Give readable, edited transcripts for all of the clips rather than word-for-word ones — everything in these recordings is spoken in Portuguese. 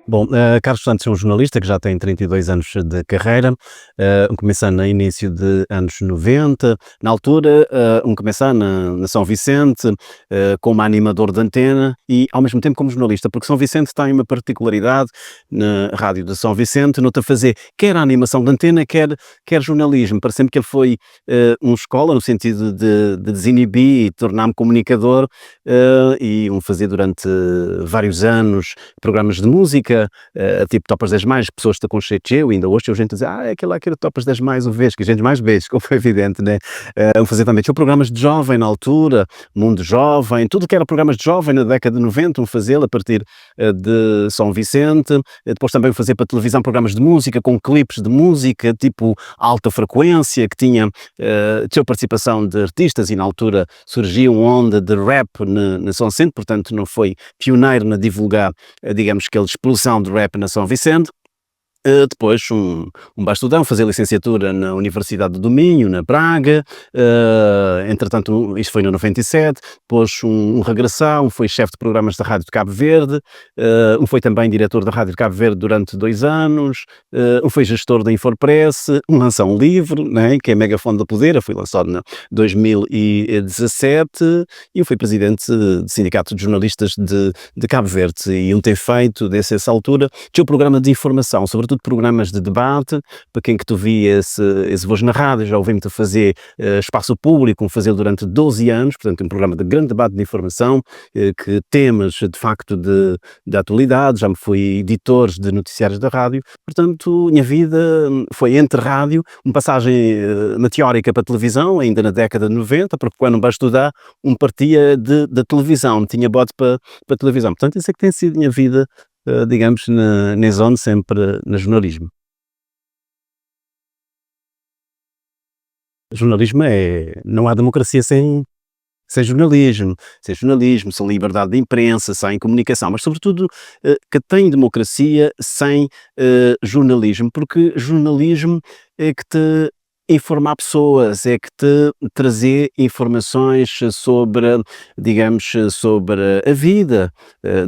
Bom, Carlos Santos é um jornalista que já tem 32 anos de carreira, começando no início de anos 90. Na altura, começar na São Vicente, como animador de antena e ao mesmo tempo como jornalista, porque São Vicente tem uma particularidade na rádio de São Vicente, no-te a fazer quer a animação de antena, quer jornalismo. Parece-me que ele foi escola no sentido de desinibir e tornar-me comunicador, e fazer durante vários anos programas de música, tipo Topas 10 Mais, pessoas te aconchegam, ainda hoje a gente diz, é aquele lá que era Topas 10 Mais, o vez, que a gente mais vês, como é evidente, né? Fazer também, tinha programas de jovem na altura, Mundo Jovem, tudo que era programas de jovem na década de 90, fazê-lo a partir de São Vicente. Depois também fazer para televisão programas de música, com clipes de música, tipo Alta Frequência, que tinha participação de artistas e na altura surgia uma onda de rap na São Vicente, portanto não foi pioneiro na divulgar, digamos que a explosão de rap na São Vicente. Depois bastudão, fazer licenciatura na Universidade do Minho, na Praga, entretanto isto foi no 97, depois regressão, foi chefe de programas da Rádio de Cabo Verde, foi também diretor da Rádio de Cabo Verde durante 2 anos, foi gestor da Infopress, lançou um livro, né, que é Megafone do Poder, foi lançado em 2017, e foi presidente do Sindicato de Jornalistas de Cabo Verde, e tem feito, desde essa altura, tinha um programa de informação, sobretudo programas de debate, para quem que tu via esse Voz na Rádio, já ouvi-me fazer espaço público, fazer durante 12 anos, portanto um programa de grande debate de informação, que temas de facto de atualidade, já me fui editor de noticiários da rádio, portanto minha vida foi entre rádio, uma passagem meteórica para a televisão, ainda na década de 90, porque quando vais estudar, partia da televisão, tinha bote para televisão, portanto isso é que tem sido a minha vida, digamos, na zona sempre no jornalismo. Jornalismo não há democracia sem jornalismo, sem liberdade de imprensa, sem comunicação, mas sobretudo que tem democracia sem jornalismo, porque jornalismo é que te informar pessoas, é que te trazer informações sobre, digamos, sobre a vida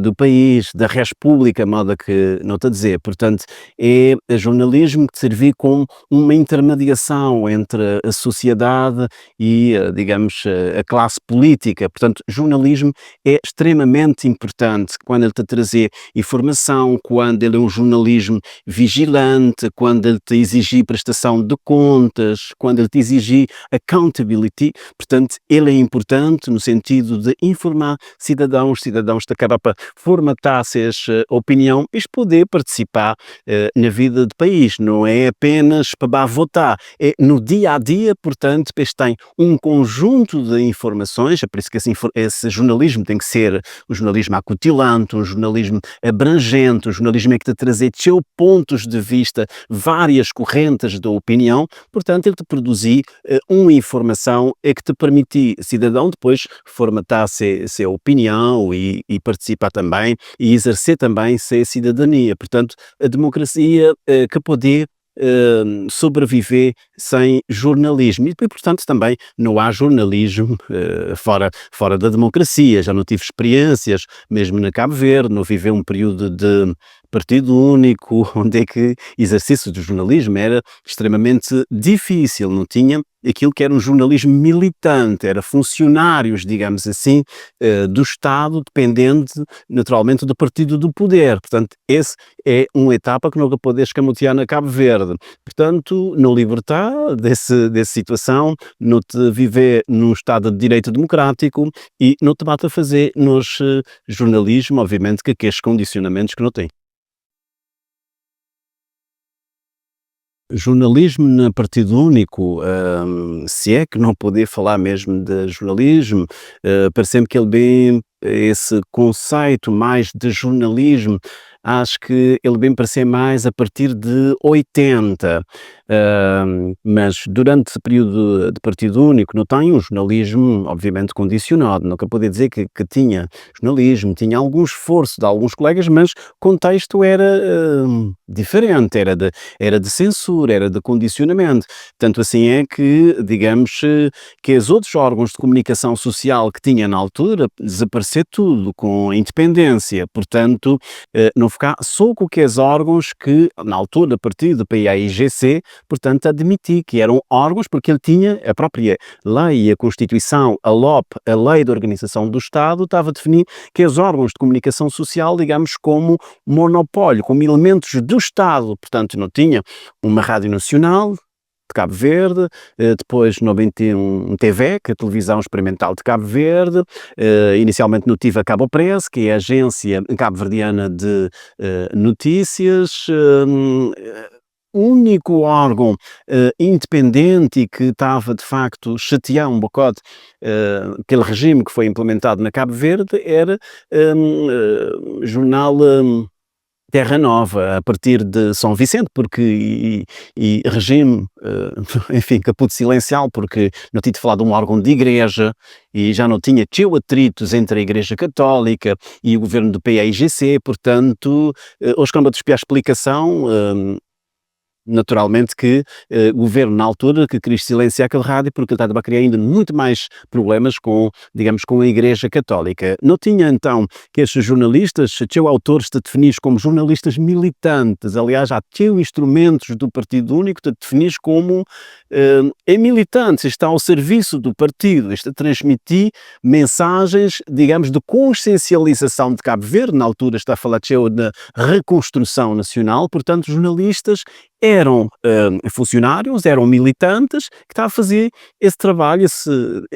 do país, da res pública, modo que não te a dizer. Portanto, é jornalismo que servir como uma intermediação entre a sociedade e, digamos, a classe política. Portanto, jornalismo é extremamente importante quando ele te trazer informação, quando ele é um jornalismo vigilante, quando ele te exigir prestação de contas, quando ele te exigir accountability. Portanto, ele é importante no sentido de informar cidadãos te acaba para formatar essa opinião e poder participar na vida do país. Não é apenas para votar, é no dia a dia, portanto, depois tem um conjunto de informações, é por isso que esse jornalismo tem que ser um jornalismo acutilante, um jornalismo abrangente, um jornalismo é que te trazer teu pontos de vista, várias correntes de opinião, portanto, ele te produzir uma informação é que te permitir, cidadão, depois formatar sua opinião e participar também e exercer também sua cidadania. Portanto, a democracia que poder sobreviver sem jornalismo e, portanto, também não há jornalismo fora da democracia. Já não tive experiências, mesmo na Cabo Verde, não viveu um período de partido único, onde é que exercício do jornalismo era extremamente difícil, não tinha aquilo que era um jornalismo militante, era funcionários, digamos assim, do Estado, dependente naturalmente do partido do poder. Portanto, esse é uma etapa que nunca pode escamotear na Cabo Verde. Portanto, no libertar dessa situação, no te viver num Estado de direito democrático e no te bate a fazer nos jornalismo, obviamente que aqueles condicionamentos que não tem. Jornalismo na partido único, se é que não poder falar mesmo de jornalismo, parece-me que ele bem esse conceito mais de jornalismo, acho que ele bem parecer mais a partir de 80, mas durante esse período de partido único não tem um jornalismo obviamente condicionado, nunca poder dizer que tinha jornalismo, tinha algum esforço de alguns colegas, mas o contexto era diferente, era de censura, era de condicionamento. Tanto assim é que, digamos, que os outros órgãos de comunicação social que tinha na altura, desaparecer tudo com a independência. Portanto, não focar só com aqueles órgãos que, na altura, a partir do PAIGC, portanto, admiti que eram órgãos, porque ele tinha a própria lei, a Constituição, a LOP, a Lei de Organização do Estado, estava a definir que os órgãos de comunicação social, digamos, como monopólio, como elementos do Estado, portanto, não tinha uma rádio nacional de Cabo Verde, depois no 91 TV, que é a televisão experimental de Cabo Verde, inicialmente no TIVA Cabo Press, que é a agência cabo-verdiana de notícias, único órgão independente e que estava de facto chatear um bocado aquele regime que foi implementado na Cabo Verde era jornal Terra Nova, a partir de São Vicente, porque e regime, enfim, caput silencial, porque não tinha falado de um órgão de igreja e já não tinha tio atritos entre a Igreja Católica e o governo do PAIGC, portanto, hoje quando eu te a explicação, naturalmente que o governo na altura que quis silenciar aquele rádio porque ele estava a criar ainda muito mais problemas com, digamos, com a Igreja Católica. Não tinha então que estes jornalistas, tinham autores de definir como jornalistas militantes, aliás já tinham instrumentos do Partido Único de definir como militantes, está ao serviço do partido, está a transmitir mensagens, digamos, de consciencialização de Cabo Verde, na altura está a falar da reconstrução nacional, portanto jornalistas eram funcionários, eram militantes, que estavam a fazer esse trabalho,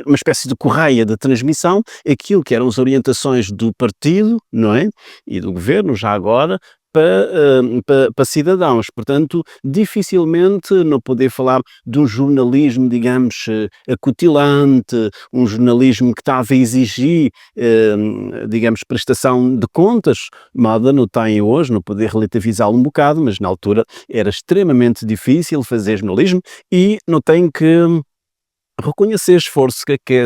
uma espécie de correia de transmissão, aquilo que eram as orientações do partido, não é? E do governo, já agora, para cidadãos. Portanto, dificilmente não poder falar de um jornalismo, digamos, acutilante, um jornalismo que estava a exigir, digamos, prestação de contas, moda não tem hoje, não poder relativizá-lo um bocado, mas na altura era extremamente difícil fazer jornalismo e não tem que reconhecer esforço que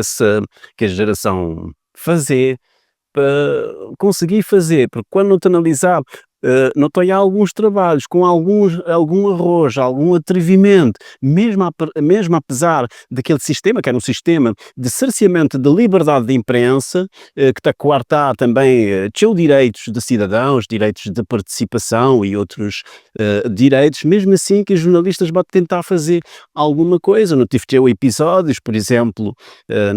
a geração fazer para conseguir fazer, porque quando não te analisar, notei alguns trabalhos com algum arrojo, algum atrevimento, mesmo apesar daquele sistema, que era um sistema de cerceamento da liberdade de imprensa, que está a coartar também direitos de cidadãos, direitos de participação e outros direitos, mesmo assim que os jornalistas vão tentar fazer alguma coisa. Não tive episódios, por exemplo,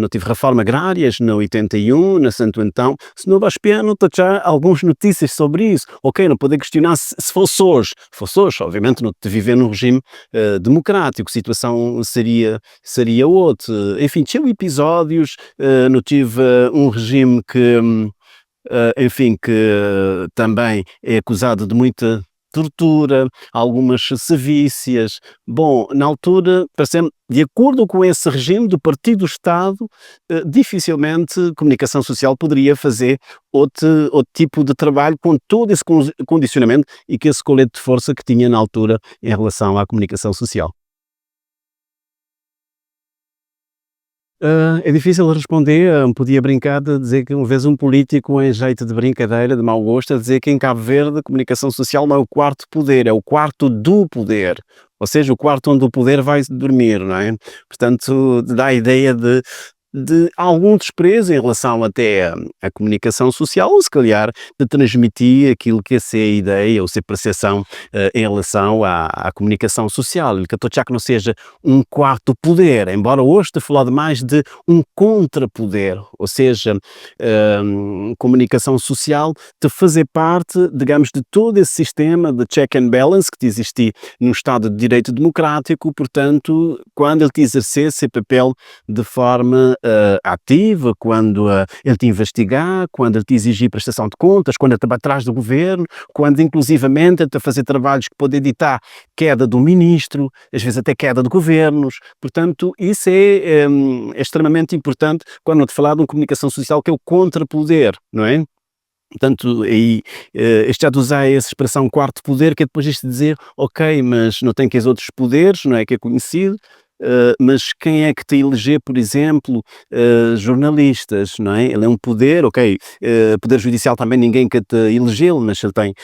não tive reforma agrárias na 81, na Santo Antão, se não vais espiar, não tem já algumas notícias sobre isso. Ok, não poder questionar se fosse hoje, obviamente não te viver num regime democrático, a situação seria outra. Enfim, tinha episódios, não tive um regime que, enfim, que também é acusado de muita tortura, algumas sevícias. Bom, na altura, parecendo, de acordo com esse regime do Partido do Estado, dificilmente a comunicação social poderia fazer outro tipo de trabalho com todo esse condicionamento e que esse colete de força que tinha na altura em relação à comunicação social. É difícil responder, podia brincar de dizer que uma vez um político em jeito de brincadeira, de mau gosto, a dizer que em Cabo Verde a comunicação social não é o quarto poder, é o quarto do poder, ou seja, o quarto onde o poder vai dormir, não é? Portanto, dá a ideia de algum desprezo em relação até à comunicação social, ou se calhar de transmitir aquilo que é ser ideia ou ser percepção em relação à comunicação social. Que eu estou a que não seja um quarto poder, embora hoje te falar mais de um contrapoder, ou seja, comunicação social de fazer parte, digamos, de todo esse sistema de check and balance que existe num Estado de Direito Democrático, portanto, quando ele te exercer esse papel de forma ativa, quando ele te investigar, quando ele te exigir prestação de contas, quando ele está atrás do governo, quando inclusivamente ele está a fazer trabalhos que pode editar queda do ministro, às vezes até queda de governos. Portanto, isso é extremamente importante quando eu te falar de uma comunicação social que é o contrapoder, não é? Portanto, aí, este já de usar essa expressão quarto poder, que é depois isto de dizer, ok, mas não tem que os outros poderes, não é que é conhecido, mas quem é que te elegeu, por exemplo, jornalistas, não é? Ele é um poder, ok, poder judicial também ninguém que te elegeu, mas ele tem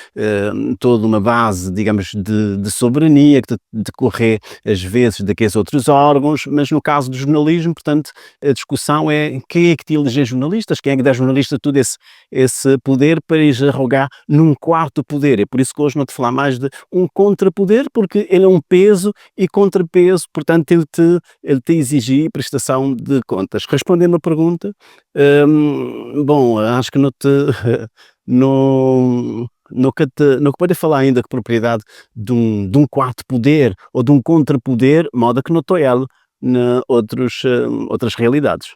toda uma base, digamos, de soberania que decorre às vezes daqueles outros órgãos, mas no caso do jornalismo, portanto, a discussão é quem é que te elegeu jornalistas, quem é que dá jornalista todo esse poder para lhes arrogar num quarto poder. É por isso que hoje não te falar mais de um contrapoder, porque ele é um peso e contrapeso, portanto ele te exige prestação de contas. Respondendo à pergunta, bom, acho que não te não que pode falar ainda com propriedade de um quarto poder ou de um contrapoder, modo que não estou ela na outras realidades.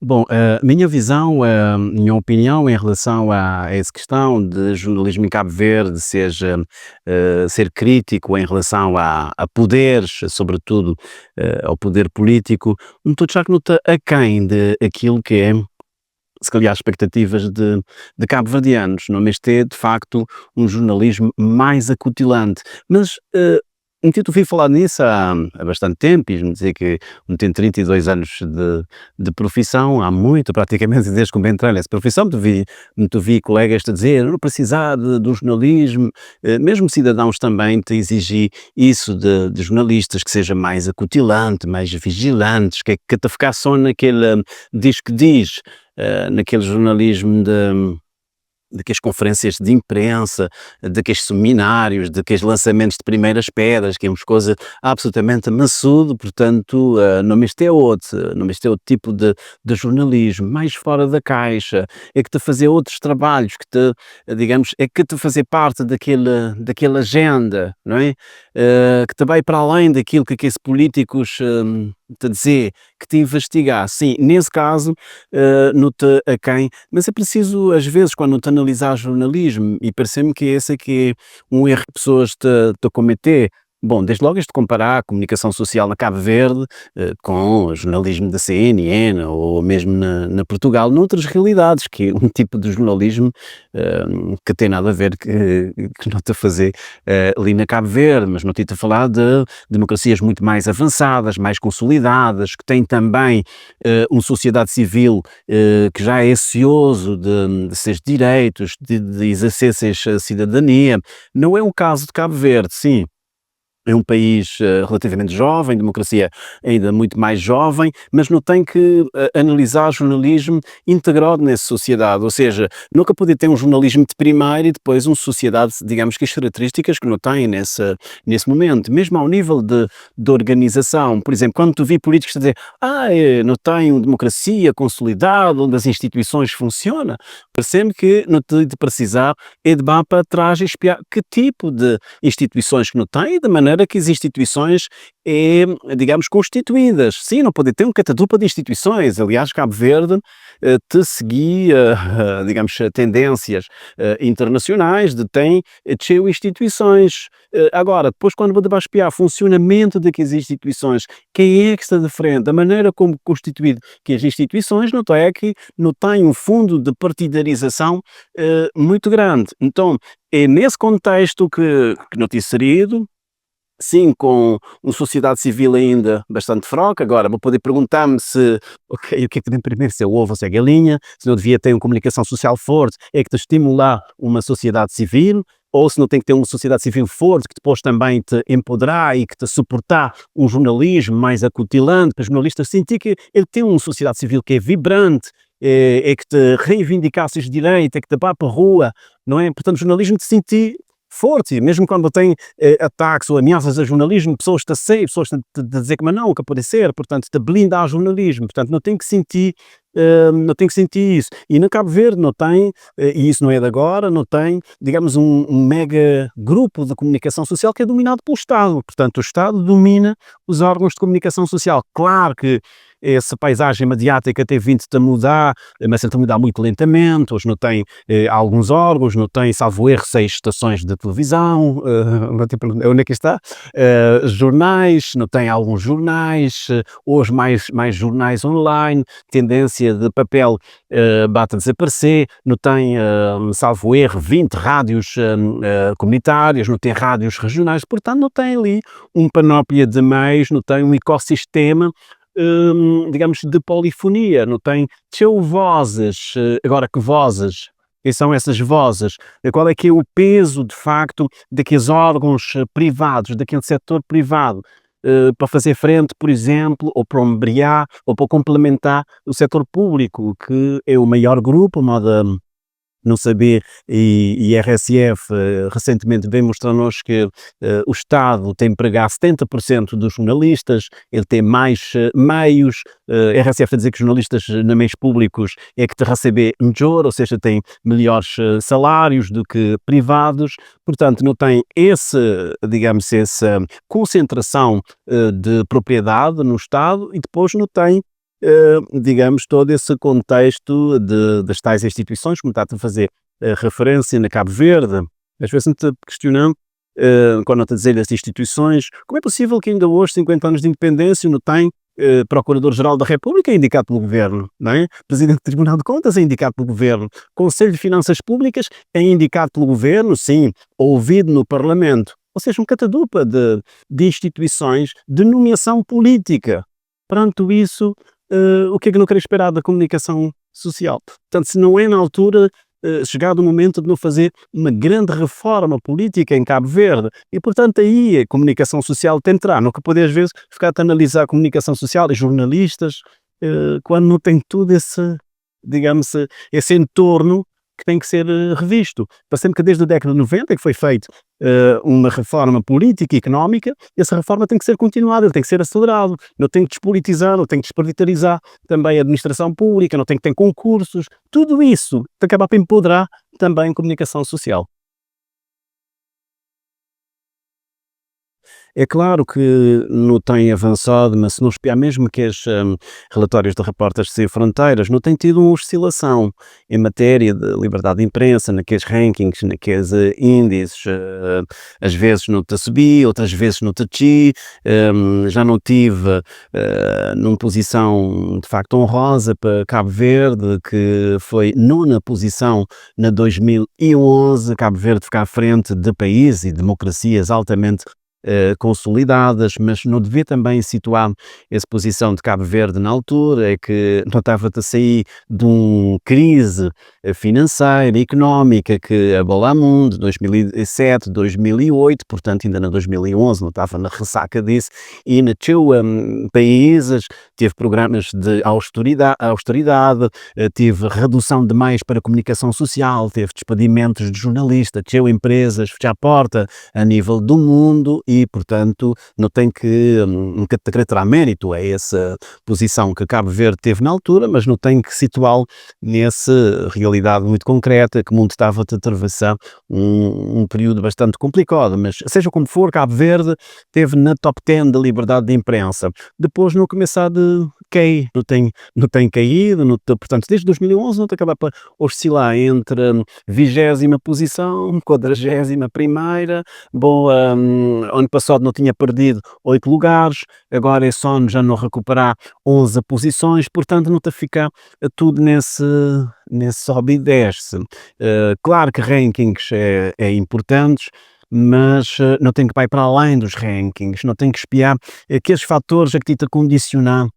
Bom, a minha visão, minha opinião em relação a essa questão de jornalismo em Cabo Verde, seja ser crítico em relação a poderes, sobretudo ao poder político, não estou já que não está aquém de aquilo que é, se calhar, as expectativas de cabo-verdianos, não mas ter de facto um jornalismo mais acutilante. Mas um que eu te ouvi falar nisso há bastante tempo, e me dizer que tem 32 anos de profissão, há muito, praticamente desde que me entrei nessa profissão, me ouvi colegas te dizer, não precisar de jornalismo, mesmo cidadãos também te exigir isso de jornalistas, que seja mais acutilante, mais vigilantes, que te ficar só naquele diz que diz, naquele jornalismo daquelas conferências de imprensa, daqueles seminários, daqueles lançamentos de primeiras pedras, que é uma coisa absolutamente maçudo, portanto, não me este é outro tipo de jornalismo, mais fora da caixa, é que te fazer outros trabalhos, que te, digamos, é que te fazer parte daquela agenda, não é? Que te vai para além daquilo que aqueles políticos te dizer, que te investigar. Sim, nesse caso, não-te a quem, mas é preciso, às vezes, quando te analisar jornalismo, e parece-me que esse é que é um erro que pessoas te a cometer. Bom, desde logo este comparar a comunicação social na Cabo Verde com o jornalismo da CNN ou mesmo na Portugal, noutras realidades, que é um tipo de jornalismo eh, que tem nada a ver que não está a fazer ali na Cabo Verde, mas não estou a falar de democracias muito mais avançadas, mais consolidadas, que têm também uma sociedade civil que já é ansioso de seus direitos, de exercer sua cidadania. Não é o caso de Cabo Verde, sim. É um país relativamente jovem, democracia ainda muito mais jovem, mas não tem que analisar jornalismo integrado nessa sociedade, ou seja, nunca poder ter um jornalismo de primeira e depois uma sociedade, digamos que as características que não tem nesse momento, mesmo ao nível de organização. Por exemplo, quando tu vi políticos a dizer não tem uma democracia consolidada, onde as instituições funcionam, parece-me que não te de precisar é de vá para trás e espiar que tipo de instituições que não tem, de maneira que as instituições é, digamos, constituídas. Sim, não pode ter um catadupa de instituições. Aliás, Cabo Verde te seguia, digamos, tendências internacionais de tem tcheu instituições. Agora, depois quando você vai espiar o funcionamento daquelas instituições, quem é que está de frente, a maneira como constituído que as instituições, não é que não tem um fundo de partidarização muito grande. Então, é nesse contexto que não tinha inserido, sim, com uma sociedade civil ainda bastante fraca. Agora, vou poder perguntar-me se, ok, o que é que vem primeiro, se é o ovo ou se é a galinha, se não devia ter uma comunicação social forte, é que te estimular uma sociedade civil, ou se não tem que ter uma sociedade civil forte, que depois também te empoderar e que te suportar um jornalismo mais acutilante, para os jornalistas sentir que ele tem uma sociedade civil que é vibrante, é que te reivindicar seus direitos, é que te vá para a rua, não é? Portanto, o jornalismo te sentir forte, mesmo quando tem ataques ou ameaças a jornalismo, pessoas te aceitam, pessoas te dizer que mas não, que pode ser, portanto, te blindar ao jornalismo, portanto, não tem que sentir isso. E na Cabo Verde não tem, e isso não é de agora, não tem, digamos, um mega grupo de comunicação social que é dominado pelo Estado, portanto, o Estado domina os órgãos de comunicação social. Claro que essa paisagem mediática tem vindo a mudar, mas a mudar muito lentamente. Hoje não tem alguns órgãos, não tem, salvo erro, 6 estações de televisão, onde é que está? Jornais, não tem alguns jornais, hoje mais jornais online, tendência de papel bate a desaparecer, não tem, salvo erro, 20 rádios comunitárias, não tem rádios regionais, portanto não tem ali panóplia de meios, não tem um ecossistema, digamos, de polifonia, não tem vozes. Agora, que vozes? Quem são essas vozes? Qual é que é o peso, de facto, daqueles órgãos privados, daquele setor privado, para fazer frente, por exemplo, ou para ombrear, ou para complementar o setor público, que é o maior grupo, modo não saber, e RSF recentemente veio mostrar-nos que o Estado tem que empregar 70% dos jornalistas, ele tem mais meios, RSF está a dizer que os jornalistas nos meios públicos é que te receber melhor, ou seja, têm melhores salários do que privados, portanto não tem digamos, essa concentração de propriedade no Estado e depois não tem digamos, todo esse contexto das tais instituições, como está a fazer referência na Cabo Verde. Às vezes me questionando, quando está a dizer as instituições, como é possível que ainda hoje, 50 anos de independência, não tem Procurador-Geral da República é indicado pelo Governo, não é? Presidente do Tribunal de Contas é indicado pelo Governo, Conselho de Finanças Públicas é indicado pelo Governo, sim, ouvido no Parlamento. Ou seja, um catadupa de instituições de nomeação política. Perante isso, o que é que não quero esperar da comunicação social? Portanto, se não é na altura, chegado o momento de não fazer uma grande reforma política em Cabo Verde, e portanto aí a comunicação social tem de entrar, não que pode às vezes ficar a analisar a comunicação social e jornalistas, quando não tem tudo esse, digamos, esse entorno que tem que ser revisto. Parecendo que desde a década de 90 que foi feita uma reforma política e económica, essa reforma tem que ser continuada, tem que ser acelerado, não tem que despolitizar, não tem que despartitarizar também a administração pública, não tem que ter concursos, tudo isso tem que acabar para empoderar também a comunicação social. É claro que não tem avançado, mas se não espiar mesmo que os relatórios de Repórteres Sem Fronteiras não têm tido uma oscilação em matéria de liberdade de imprensa, naqueles rankings, naqueles índices, às vezes não te subi, outras vezes não te desci, já não tive numa posição de facto honrosa para Cabo Verde, que foi nona posição na 2011, Cabo Verde fica à frente de países e democracias altamente consolidadas, mas não devia também situar essa posição de Cabo Verde na altura, é que não estava a sair de uma crise financeira, económica que abalou o mundo, 2007, 2008, portanto ainda na 2011 não estava na ressaca disso, e nasceu países, teve programas de austeridade, teve redução de meios para comunicação social, teve despedimentos de jornalistas, nasceu empresas, fechar a porta a nível do mundo e, portanto, não tem que querer tirar mérito a essa posição que Cabo Verde teve na altura, mas não tem que situá-lo nessa realidade muito concreta que o mundo estava a atravessar um período bastante complicado, mas seja como for, Cabo Verde teve na top 10 da liberdade de imprensa. Depois não começar de cair, não tem caído, portanto, desde 2011 não tem acabado para oscilar entre 20ª posição, 41ª, boa, ano passado não tinha perdido 8 lugares, agora é só já não recuperar 11 posições, portanto não está a ficar tudo nesse sobe e desce. Claro que rankings é importantes, mas não tem que ir para além dos rankings, não tem que espiar aqueles fatores a que te condicionar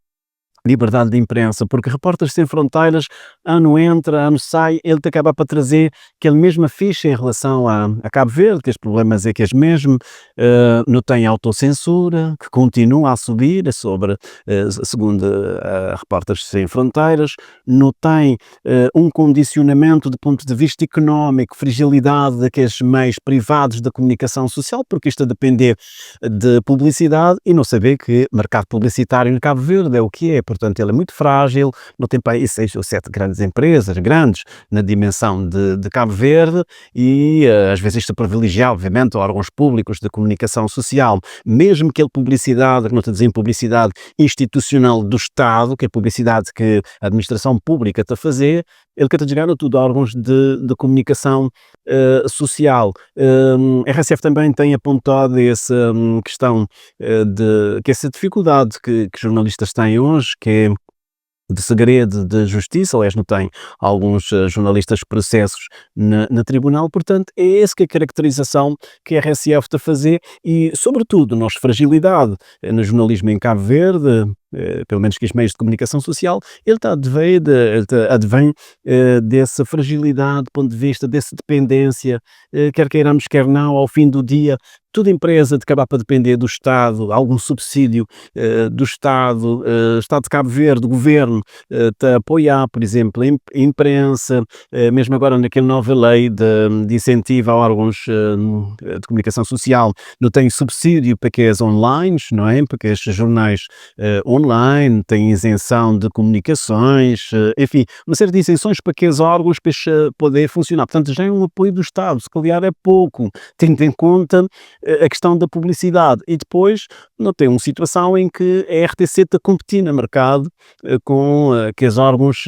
liberdade de imprensa, porque Repórteres Sem Fronteiras, ano entra, ano sai, ele te acaba para trazer aquela mesma ficha em relação a Cabo Verde, que os problemas é que é mesmo, não tem autocensura, que continua a subir, sobre, segundo Repórteres Sem Fronteiras, não tem um condicionamento do ponto de vista económico, fragilidade daqueles meios privados da comunicação social, porque isto a depender de publicidade e não saber que mercado publicitário em Cabo Verde é o que é, portanto ele é muito frágil, não tem para aí 6 ou 7 grandes empresas, grandes, na dimensão de Cabo Verde e às vezes isto privilegia, obviamente, órgãos públicos de comunicação social, mesmo que ele publicidade, que não estou a dizer publicidade institucional do Estado, que é publicidade que a administração pública está a fazer, ele quer jogar tudo órgãos de comunicação social. A RSF também tem apontado essa questão que essa dificuldade que jornalistas têm hoje, que é de segredo de justiça, aliás, não tem alguns jornalistas processos na tribunal, portanto, é essa que é a caracterização que a RSF está a fazer e, sobretudo, nossa fragilidade no jornalismo em Cabo Verde, pelo menos que os meios de comunicação social, ele advém dessa fragilidade, do ponto de vista dessa dependência, quer queiramos, quer não, ao fim do dia, toda empresa de acabar para depender do Estado, algum subsídio do Estado, Estado de Cabo Verde, governo, a apoiar, por exemplo, a imprensa, mesmo agora naquela nova lei de incentivo a órgãos de comunicação social, não tem subsídio para que as online, não é? Para que estes jornais online têm isenção de comunicações, enfim, uma série de isenções para que os órgãos poder funcionar. Portanto, já é um apoio do Estado, se calhar é pouco, tendo em conta a questão da publicidade. E depois não tem uma situação em que a RTC está a competir no mercado com aqueles órgãos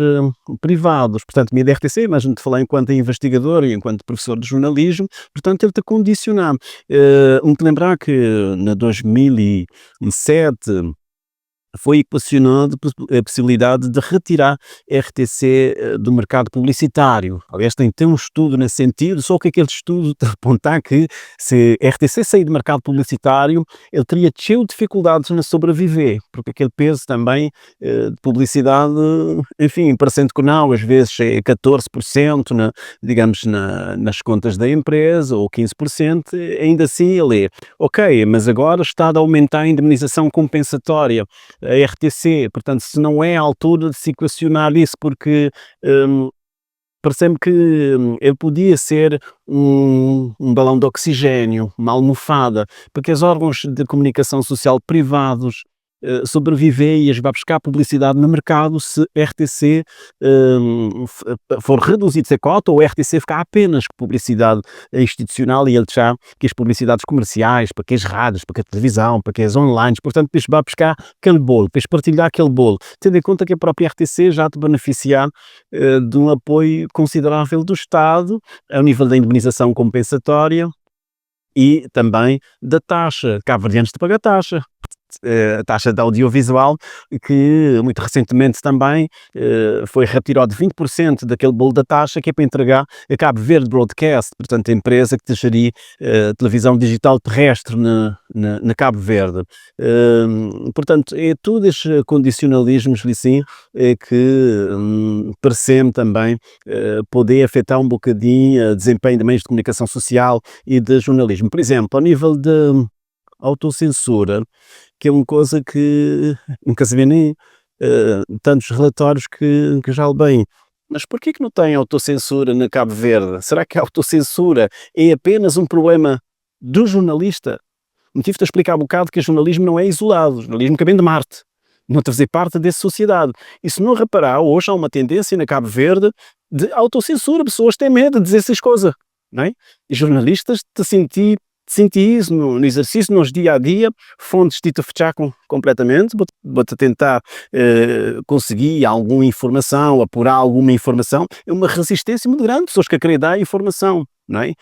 privados. Portanto, a RTC, mas a gente falar enquanto investigador e enquanto professor de jornalismo, portanto, ele está a condicionar. Que lembrar que na 2007 foi equacionado a possibilidade de retirar a RTC do mercado publicitário. Aliás, tem um estudo nesse sentido, só que aquele estudo de apontar que se a RTC sair do mercado publicitário, ele teria cheio de dificuldades na sobreviver, porque aquele peso também de publicidade, enfim, parecendo que não, às vezes é 14%, digamos, nas contas da empresa, ou 15%, ainda assim ele é, ok, mas agora está a aumentar a indemnização compensatória, a RTC, portanto, se não é a altura de se equacionar isso, porque parece-me que ele podia ser um balão de oxigênio, uma almofada, porque os órgãos de comunicação social privados sobreviver e vai buscar publicidade no mercado se a RTC for reduzido de ser cota ou a RTC ficar apenas com publicidade institucional e ele já que as publicidades comerciais, para que as rádios, para que a televisão, para que as online, portanto, depois vai buscar aquele bolo, depois partilhar aquele bolo, tendo em conta que a própria RTC já te beneficiar de um apoio considerável do Estado ao nível da indemnização compensatória e também da taxa, cabo-verdianos de pagar taxa. A taxa de audiovisual, que muito recentemente também foi retirado de 20% daquele bolo da taxa que é para entregar a Cabo Verde Broadcast, portanto a empresa que gerir televisão digital terrestre na Cabo Verde. Portanto, é tudo estes condicionalismos assim, que parece-me também poder afetar um bocadinho o desempenho de meios de comunicação social e de jornalismo. Por exemplo, ao nível de autocensura, que é uma coisa que nunca se vê nem tantos relatórios que já bem. Mas porquê que não tem autocensura na Cabo Verde? Será que a autocensura é apenas um problema do jornalista? Me tive-te a explicar um bocado que o jornalismo não é isolado, o jornalismo que vem de Marte, não está a fazer parte dessa sociedade. E se não reparar, hoje há uma tendência na Cabo Verde de autocensura, pessoas têm medo de dizer essas coisas, não é? E jornalistas te senti isso no exercício, nos dia a dia, fontes te fechar completamente, vou-te tentar conseguir alguma informação, apurar alguma informação, é uma resistência muito grande, pessoas que querem dar informação, não é?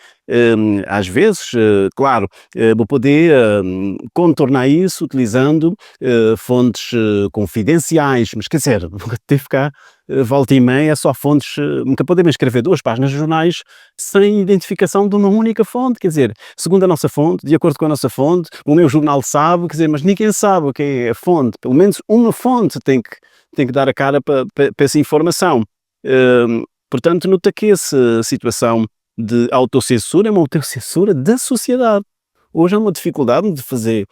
Às vezes, claro, vou poder contornar isso utilizando fontes confidenciais, mas quer dizer, vou ter que ficar volta e meia só fontes, nunca podemos escrever 2 páginas de jornais sem identificação de uma única fonte, quer dizer, segundo a nossa fonte, de acordo com a nossa fonte, o meu jornal sabe, quer dizer, mas ninguém sabe o que é a fonte, pelo menos uma fonte tem que dar a cara para essa informação. Portanto, nota que essa situação de autocensura é uma autocensura da sociedade. Hoje há uma dificuldade de fazer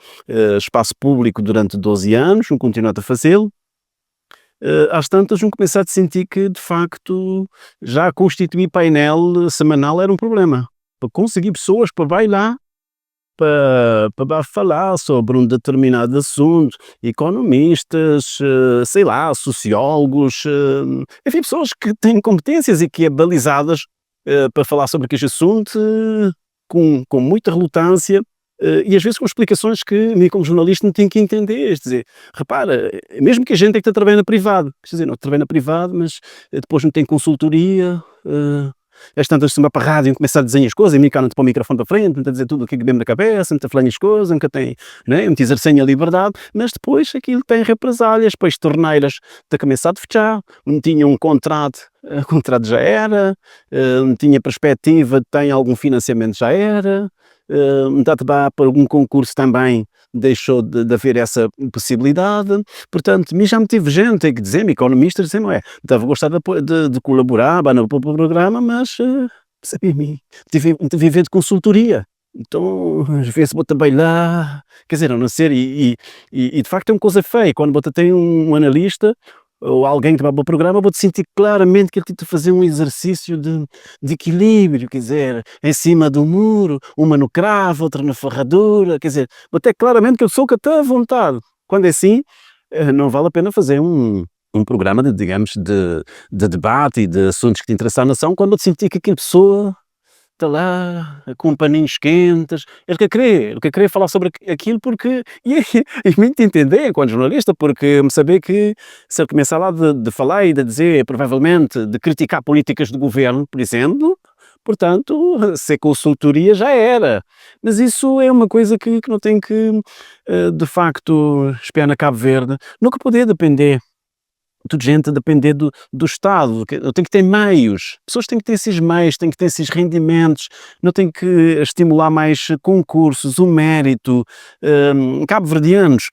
espaço público durante 12 anos, não continuar a fazê-lo. Às tantas vão começar a sentir que, de facto, já constituir painel semanal era um problema. Para conseguir pessoas para vai lá para falar sobre um determinado assunto, economistas, sei lá, sociólogos, enfim, pessoas que têm competências e que é balizadas para falar sobre aquele assunto com muita relutância e às vezes com explicações que mim como jornalista não tenho que entender. Quer dizer, repara, mesmo que a gente é que está trabalhando na privado, quer dizer, não trabalha na privado, mas depois não tem consultoria, às tantas se vai para a rádio e começa a desenhar as coisas, e me não te põe o microfone para frente, não está a dizer tudo o que é que vem na cabeça, não está a falar as coisas, nunca tem, né, não te exercem a liberdade, mas depois aquilo tem represálias, depois torneiras está a começar a fechar, não tinha um contrato, o contrato já era, não tinha perspectiva, tem algum financiamento já era, dá-te para algum concurso também deixou de haver essa possibilidade, portanto, já me tive gente, tem que dizer-me, economistas, dizem, é, estava a gostar de colaborar no programa, mas sabia-me, tive a viver de consultoria. Então, às vezes vou também lá, quer dizer, a não ser, e de facto é uma coisa feia, quando você tem um analista ou alguém que vai para o programa, vou-te sentir claramente que ele tem de fazer um exercício de equilíbrio, quer dizer, em cima do muro, uma no cravo, outra na ferradura, quer dizer, até claramente que eu sou que até à vontade. Quando é assim, não vale a pena fazer um programa digamos, de debate e de assuntos que te interessam à nação, quando eu te sentir que aquela pessoa está lá com paninhos quentes, ele quer querer falar sobre aquilo porque, e me entender enquanto jornalista, porque me saber que se ele começar lá de falar e de dizer, provavelmente, de criticar políticas do governo, por exemplo, portanto, ser consultoria já era. Mas isso é uma coisa que não tem que, de facto, espiar na Cabo Verde, nunca poder depender de gente a depender do Estado, tem que ter meios, pessoas têm que ter esses meios, têm que ter esses rendimentos, não tem que estimular mais concursos, o mérito, cabo-verdianos,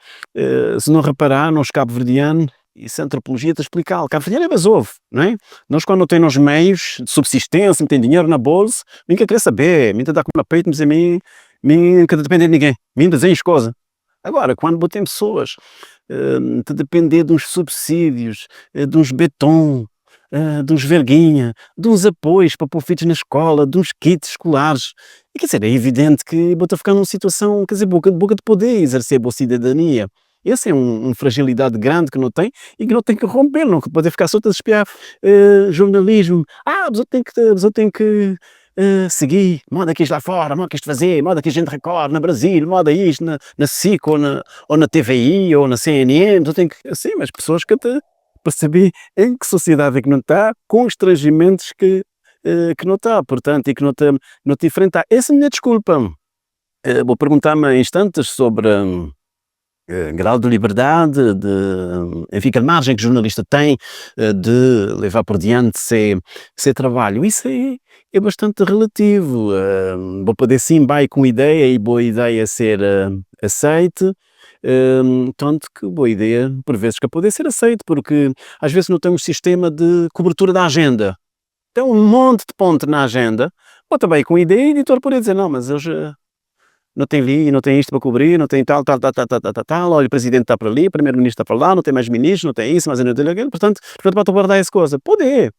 se não reparar, nós cabo-verdianos, isso a antropologia te explicar, cabo-verdiano é basovo, não é? Nós quando não temos meios de subsistência, não tem dinheiro na bolsa, nunca quer saber, nunca dá com o peito, mas a mim, nunca depende de ninguém, mim desenho as coisas. Agora, quando botem pessoas de depender de uns subsídios, de uns beton, de uns verguinha, de uns apoios para pôr filhos na escola, de uns kits escolares. E quer dizer, é evidente que vou ficar numa situação, quer dizer, boca de poder exercer a boa cidadania. Essa é uma fragilidade grande que não tem e que não tem que romper, não pode ficar só a espiar jornalismo. Mas eu tenho que seguir, moda que isto lá fora, moda que isto fazer, moda que a gente recorre na Brasil, moda isto na SIC ou na TVI ou na CNN, eu tenho que, assim, mas pessoas que até para saber em que sociedade é que não está, com estrangimentos que não está, portanto, e que não te enfrentar. Essa é a minha desculpa. Vou perguntar-me em instantes sobre grau de liberdade, enfim, a margem que o jornalista tem de levar por diante seu trabalho. Isso é bastante relativo. Vou poder sim, vai com ideia e boa ideia ser aceite, tanto que boa ideia, por vezes, que poder ser aceite, porque às vezes não tem um sistema de cobertura da agenda. Tem um monte de ponto na agenda, ou também com ideia, o editor poderia dizer, não, mas eles não tem ali, não tem isto para cobrir, não tem tal, olha, o presidente está para ali, o primeiro-ministro está para lá, não tem mais ministros, não tem isso, mas não tem aquilo, portanto, para guardar essa coisa. Poder,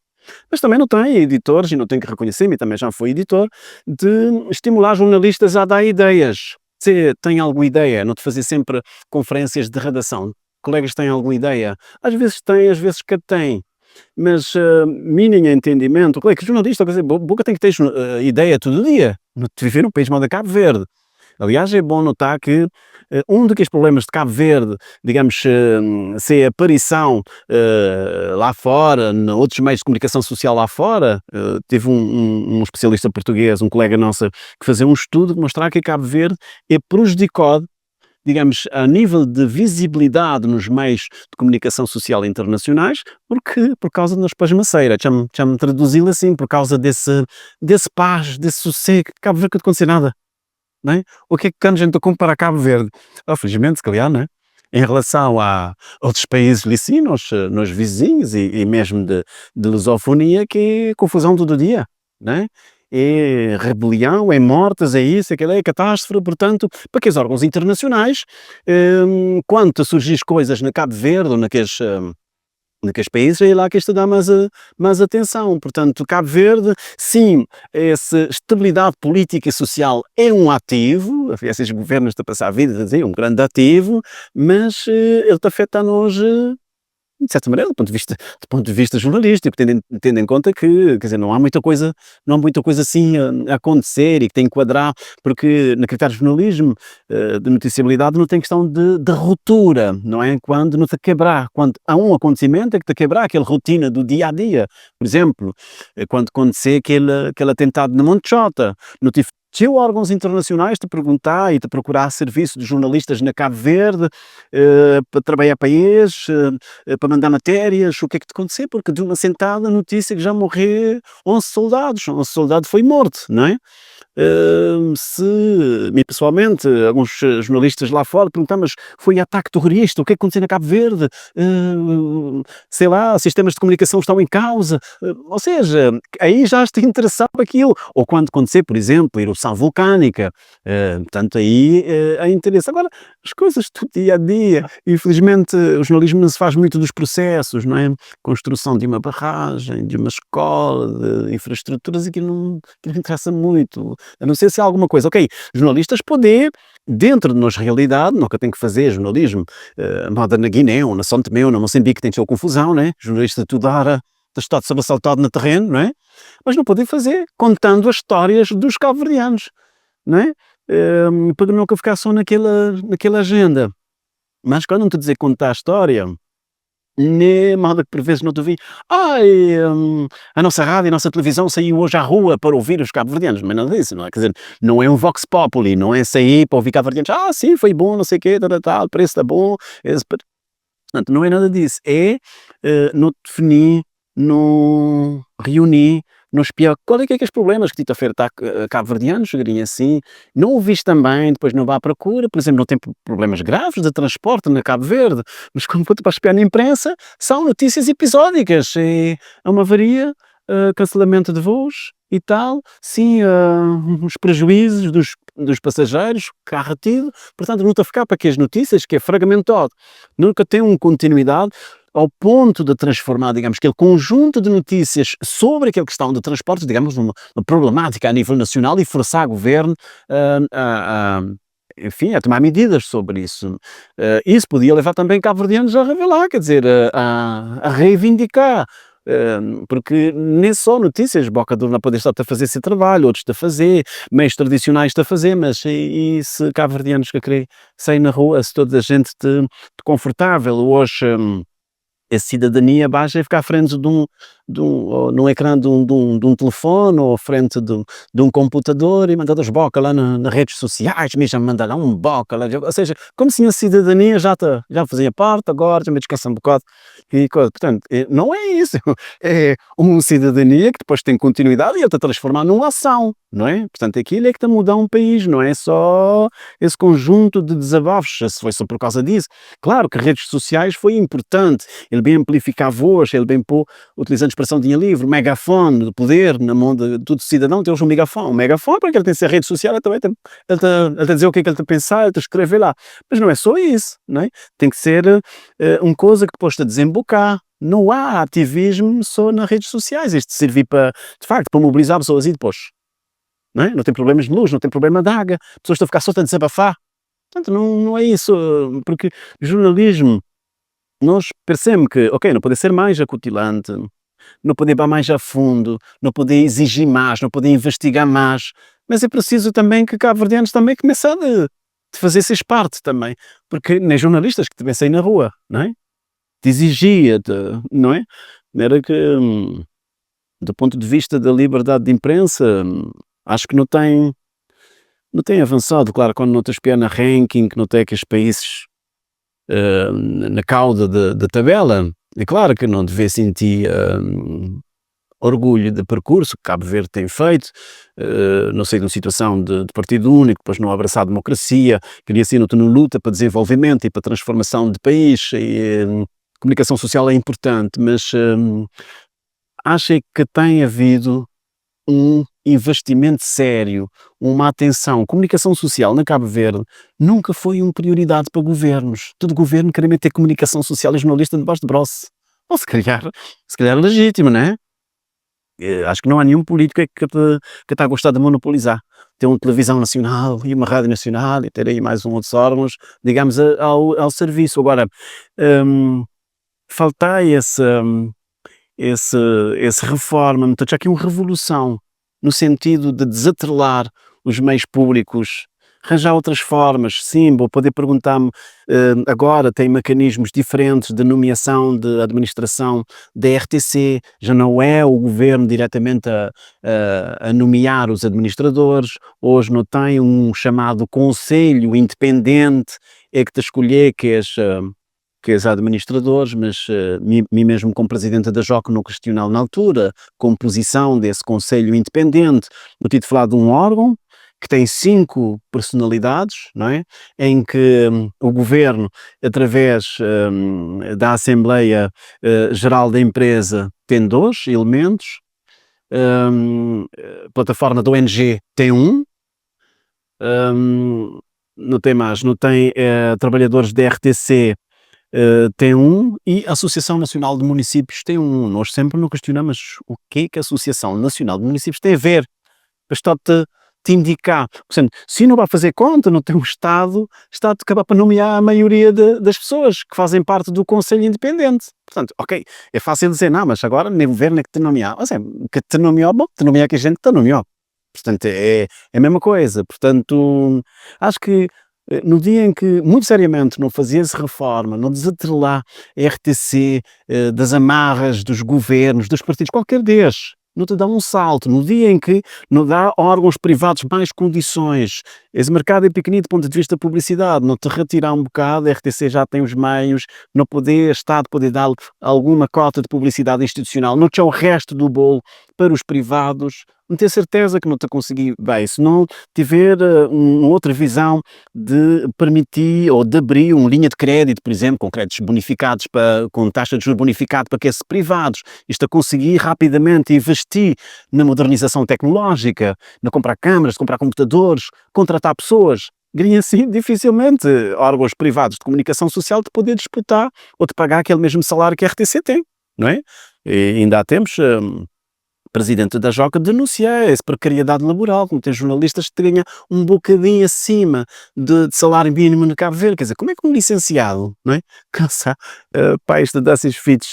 mas também não tem editores, e não tenho que reconhecer-me, também já fui editor, de estimular jornalistas a dar ideias. Se tem alguma ideia, não te fazer sempre conferências de redação. Colegas têm alguma ideia? Às vezes têm, às vezes que têm. Mas, mínimo entendimento, claro que jornalista, quer dizer, boca tem que ter ideia todo dia, não te viver num país modo Cabo Verde. Aliás, é bom notar que um dos problemas de Cabo Verde, digamos, se a aparição lá fora, outros meios de comunicação social lá fora, teve um especialista português, um colega nosso, que fazia um estudo que mostrar que Cabo Verde é prejudicado, digamos, a nível de visibilidade nos meios de comunicação social internacionais, por causa das pasmaceiras, deixa-me traduzi-lo assim, por causa desse paz, desse sossego, Cabo Verde que não acontece nada. Não é? O que é que a gente compara a Cabo Verde? Felizmente, se calhar, não é? Em relação a outros países licinos, nos vizinhos e mesmo de lusofonia, que é confusão todo dia, não é? É rebelião, é mortes, é isso, aquilo, é catástrofe, portanto, para que os órgãos internacionais, quando surgem coisas na Cabo Verde ou naqueles naqueles países é lá que isto dá mais atenção. Portanto, Cabo Verde, sim, essa estabilidade política e social é um ativo, esses governos estão a passar a vida a dizer, um grande ativo, mas ele está afetando hoje de certa maneira, do ponto de vista jornalístico, tendo em conta que, quer dizer, não há muita coisa assim a acontecer e que tem que enquadrar, porque no critério de jornalismo, de noticiabilidade, não tem questão de ruptura, não é? Quando não te quebrar, quando há um acontecimento é que te quebrar aquela rotina do dia a dia. Por exemplo, quando acontecer aquele atentado na Monte-Jota, tinham órgãos internacionais te perguntar e te procurar serviço de jornalistas na Cabo Verde, para trabalhar para eles, para mandar matérias, o que é que te aconteceu? Porque de uma sentada a notícia que já morreu 11 soldados, 11 soldados foi morto, não é? Se mim pessoalmente, alguns jornalistas lá fora perguntaram, mas foi ataque terrorista, o que é que aconteceu na Cabo Verde? Sei lá, sistemas de comunicação estão em causa, ou seja, aí já te interessava aquilo, ou quando acontecer, por exemplo, erupção vulcânica, portanto aí há interesse. Agora, as coisas do dia a dia, infelizmente o jornalismo não se faz muito dos processos, não é? Construção de uma barragem, de uma escola, de infraestruturas, aquilo não interessa muito, a não ser se há alguma coisa. Ok, jornalistas poder, dentro de nossa realidade, nunca tem que fazer jornalismo, moda na Guiné, ou na São Tomé, ou na Moçambique, tem sua confusão, né? Jornalista tudo ara, está sobressaltado no terreno, não é? Mas não podem fazer contando as histórias dos cabo-verdianos, não é? Para nunca ficar só naquela agenda. Mas quando não te dizer contar a história, nem moda que por vezes não te ouvi, ai, a nossa rádio, a nossa televisão saiu hoje à rua para ouvir os cabo-verdianos, mas nada disso, não é? Quer dizer, não é um vox populi, não é sair para ouvir cabo-verdianos, sim, foi bom, não sei o quê, tal, o preço está bom, portanto, não é nada disso, é não definir, não reunir, não espiar, qual é que é os problemas que Tita Feira está cabo-verdianos, chegarem assim, não ouviste também, depois não vá à procura, por exemplo, não tem problemas graves de transporte na Cabo Verde, mas quando for para espiar na imprensa, são notícias episódicas, é uma avaria, cancelamento de voos e tal, sim, os prejuízos dos passageiros, carro retido, portanto, não está a ficar para que as notícias, que é fragmentado, nunca tem uma continuidade, ao ponto de transformar, digamos, aquele conjunto de notícias sobre aquela questão de transportes, digamos, uma problemática a nível nacional e forçar o governo enfim, a tomar medidas sobre isso. Isso podia levar também cabo-verdianos a revelar, quer dizer, a reivindicar, porque nem só notícias, Boca do não poder estar a fazer esse trabalho, outros a fazer, meios tradicionais a fazer, mas e se cabo-verdianos que querem sair na rua, se toda a gente te confortável, hoje a cidadania basta ficar à frente ou no ecrã de um telefone ou à frente de um computador e mandar os boca lá nas redes sociais, mesmo mandar lá um boca lá, ou seja, como se a cidadania já fazia parte, agora já me descansa um bocado, portanto, não é isso, é uma cidadania que depois tem continuidade e ele está transformado numa ação, não é? Portanto, aquilo é que está a mudar um país, não é só esse conjunto de desabafos, se foi só por causa disso. Claro que redes sociais foi importante, ele bem amplificar a voz, ele bem pôr, utilizando a expressão de livre, megafone, de poder na mão de todo cidadão, tem hoje um megafone. Um megafone, porque ele tem que ser rede social, ele também tem, ele está a dizer o que é que ele está a pensar, ele está a escrever lá. Mas não é só isso, não é? Tem que ser uma coisa que depois está a desembocar. Não há ativismo só nas redes sociais. Isto servir para, de facto, para mobilizar pessoas e depois. Não é? Não tem problemas de luz, não tem problema de água, pessoas estão a ficar só a desabafar. Portanto, não é isso, porque jornalismo, nós percebemos que, ok, não pode ser mais acutilante, não pode ir mais a fundo, não pode exigir mais, não pode investigar mais, mas é preciso também que cabo-verdianos também comecem de fazer essas parte também, porque nem jornalistas que também saem na rua, não é? De exigir, não é? Era que, do ponto de vista da liberdade de imprensa, acho que não tem avançado, claro, quando não te espiar na ranking, que não tem aqueles países na cauda da tabela, é claro que não devia sentir orgulho de percurso que Cabo Verde tem feito, não sei, numa situação de partido único, depois não abraçar a democracia, queria ser numa luta para desenvolvimento e para transformação de país, e comunicação social é importante, mas acho que tem havido um investimento sério, uma atenção. Comunicação social na Cabo Verde nunca foi uma prioridade para governos. Todo governo quer ter comunicação social e jornalista debaixo de braço. ou se calhar legítimo, não é? Acho que não há nenhum político que está a gostar de monopolizar. Ter uma televisão nacional e uma rádio nacional e ter aí mais outros órgãos, digamos, ao serviço. Agora, hum, falta esse, esse reforma, portanto, já que uma revolução, no sentido de desatrelar os meios públicos, arranjar outras formas, sim, vou poder perguntar-me, agora tem mecanismos diferentes de nomeação de administração da RTC, já não é o governo diretamente a nomear os administradores, hoje não tem um chamado conselho independente, é que te escolher que és administradores, mas mim mesmo como presidente da JOC não questionava na altura, composição desse conselho independente, no título de falar de um órgão que tem 5 personalidades, não é? Em que o governo, através da Assembleia Geral da empresa, tem 2 elementos, a plataforma da ONG tem não tem mais, não tem trabalhadores da RTC, tem e a Associação Nacional de Municípios tem Nós sempre não questionamos o que a Associação Nacional de Municípios tem a ver, para te indicar. Portanto, se não vai fazer conta, não tem um Estado a acabar para nomear a maioria das pessoas que fazem parte do Conselho Independente. Portanto, ok, é fácil dizer, não, mas agora nem o governo é que te nomear. Mas é, que te nomeou, bom, te nomear que a gente te nomeou. Portanto, é a mesma coisa. Portanto, acho que no dia em que, muito seriamente, não fazia-se reforma, não desatrelar a RTC das amarras dos governos, dos partidos, qualquer desses, não te dá um salto. No dia em que não dá órgãos privados mais condições, esse mercado é pequenino do ponto de vista da publicidade, não te retirar um bocado, a RTC já tem os meios, não poder, Estado poder dar alguma cota de publicidade institucional, não tinha o resto do bolo para os privados, não ter certeza que não te consegui, bem, se não tiver uma outra visão de permitir ou de abrir uma linha de crédito, por exemplo, com créditos bonificados, com taxa de juros bonificado para que esses privados, isto a conseguir rapidamente investir na modernização tecnológica, na comprar câmaras, comprar computadores, contratar pessoas, ganha assim dificilmente órgãos privados de comunicação social de poder disputar ou de pagar aquele mesmo salário que a RTC tem, não é? E ainda há tempos presidente da JOC denunciar essa precariedade laboral, como tem jornalistas que ganham um bocadinho acima de salário mínimo no Cabo Verde. Quer dizer, como é que um licenciado, não é? Cansa, para estudar esses filhos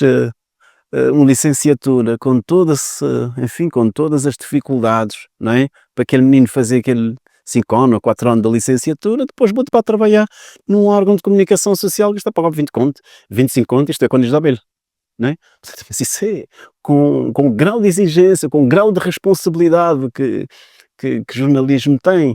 uma licenciatura com todas, enfim, com todas as dificuldades, não é? Para aquele menino fazer aquele 5 anos ou 4 anos da licenciatura, depois bote para trabalhar num órgão de comunicação social que está a pagar 20 conto, 25 conto, isto é contas de abelha. Não é? Portanto, isso é com o grau de exigência, com o grau de responsabilidade que jornalismo tem.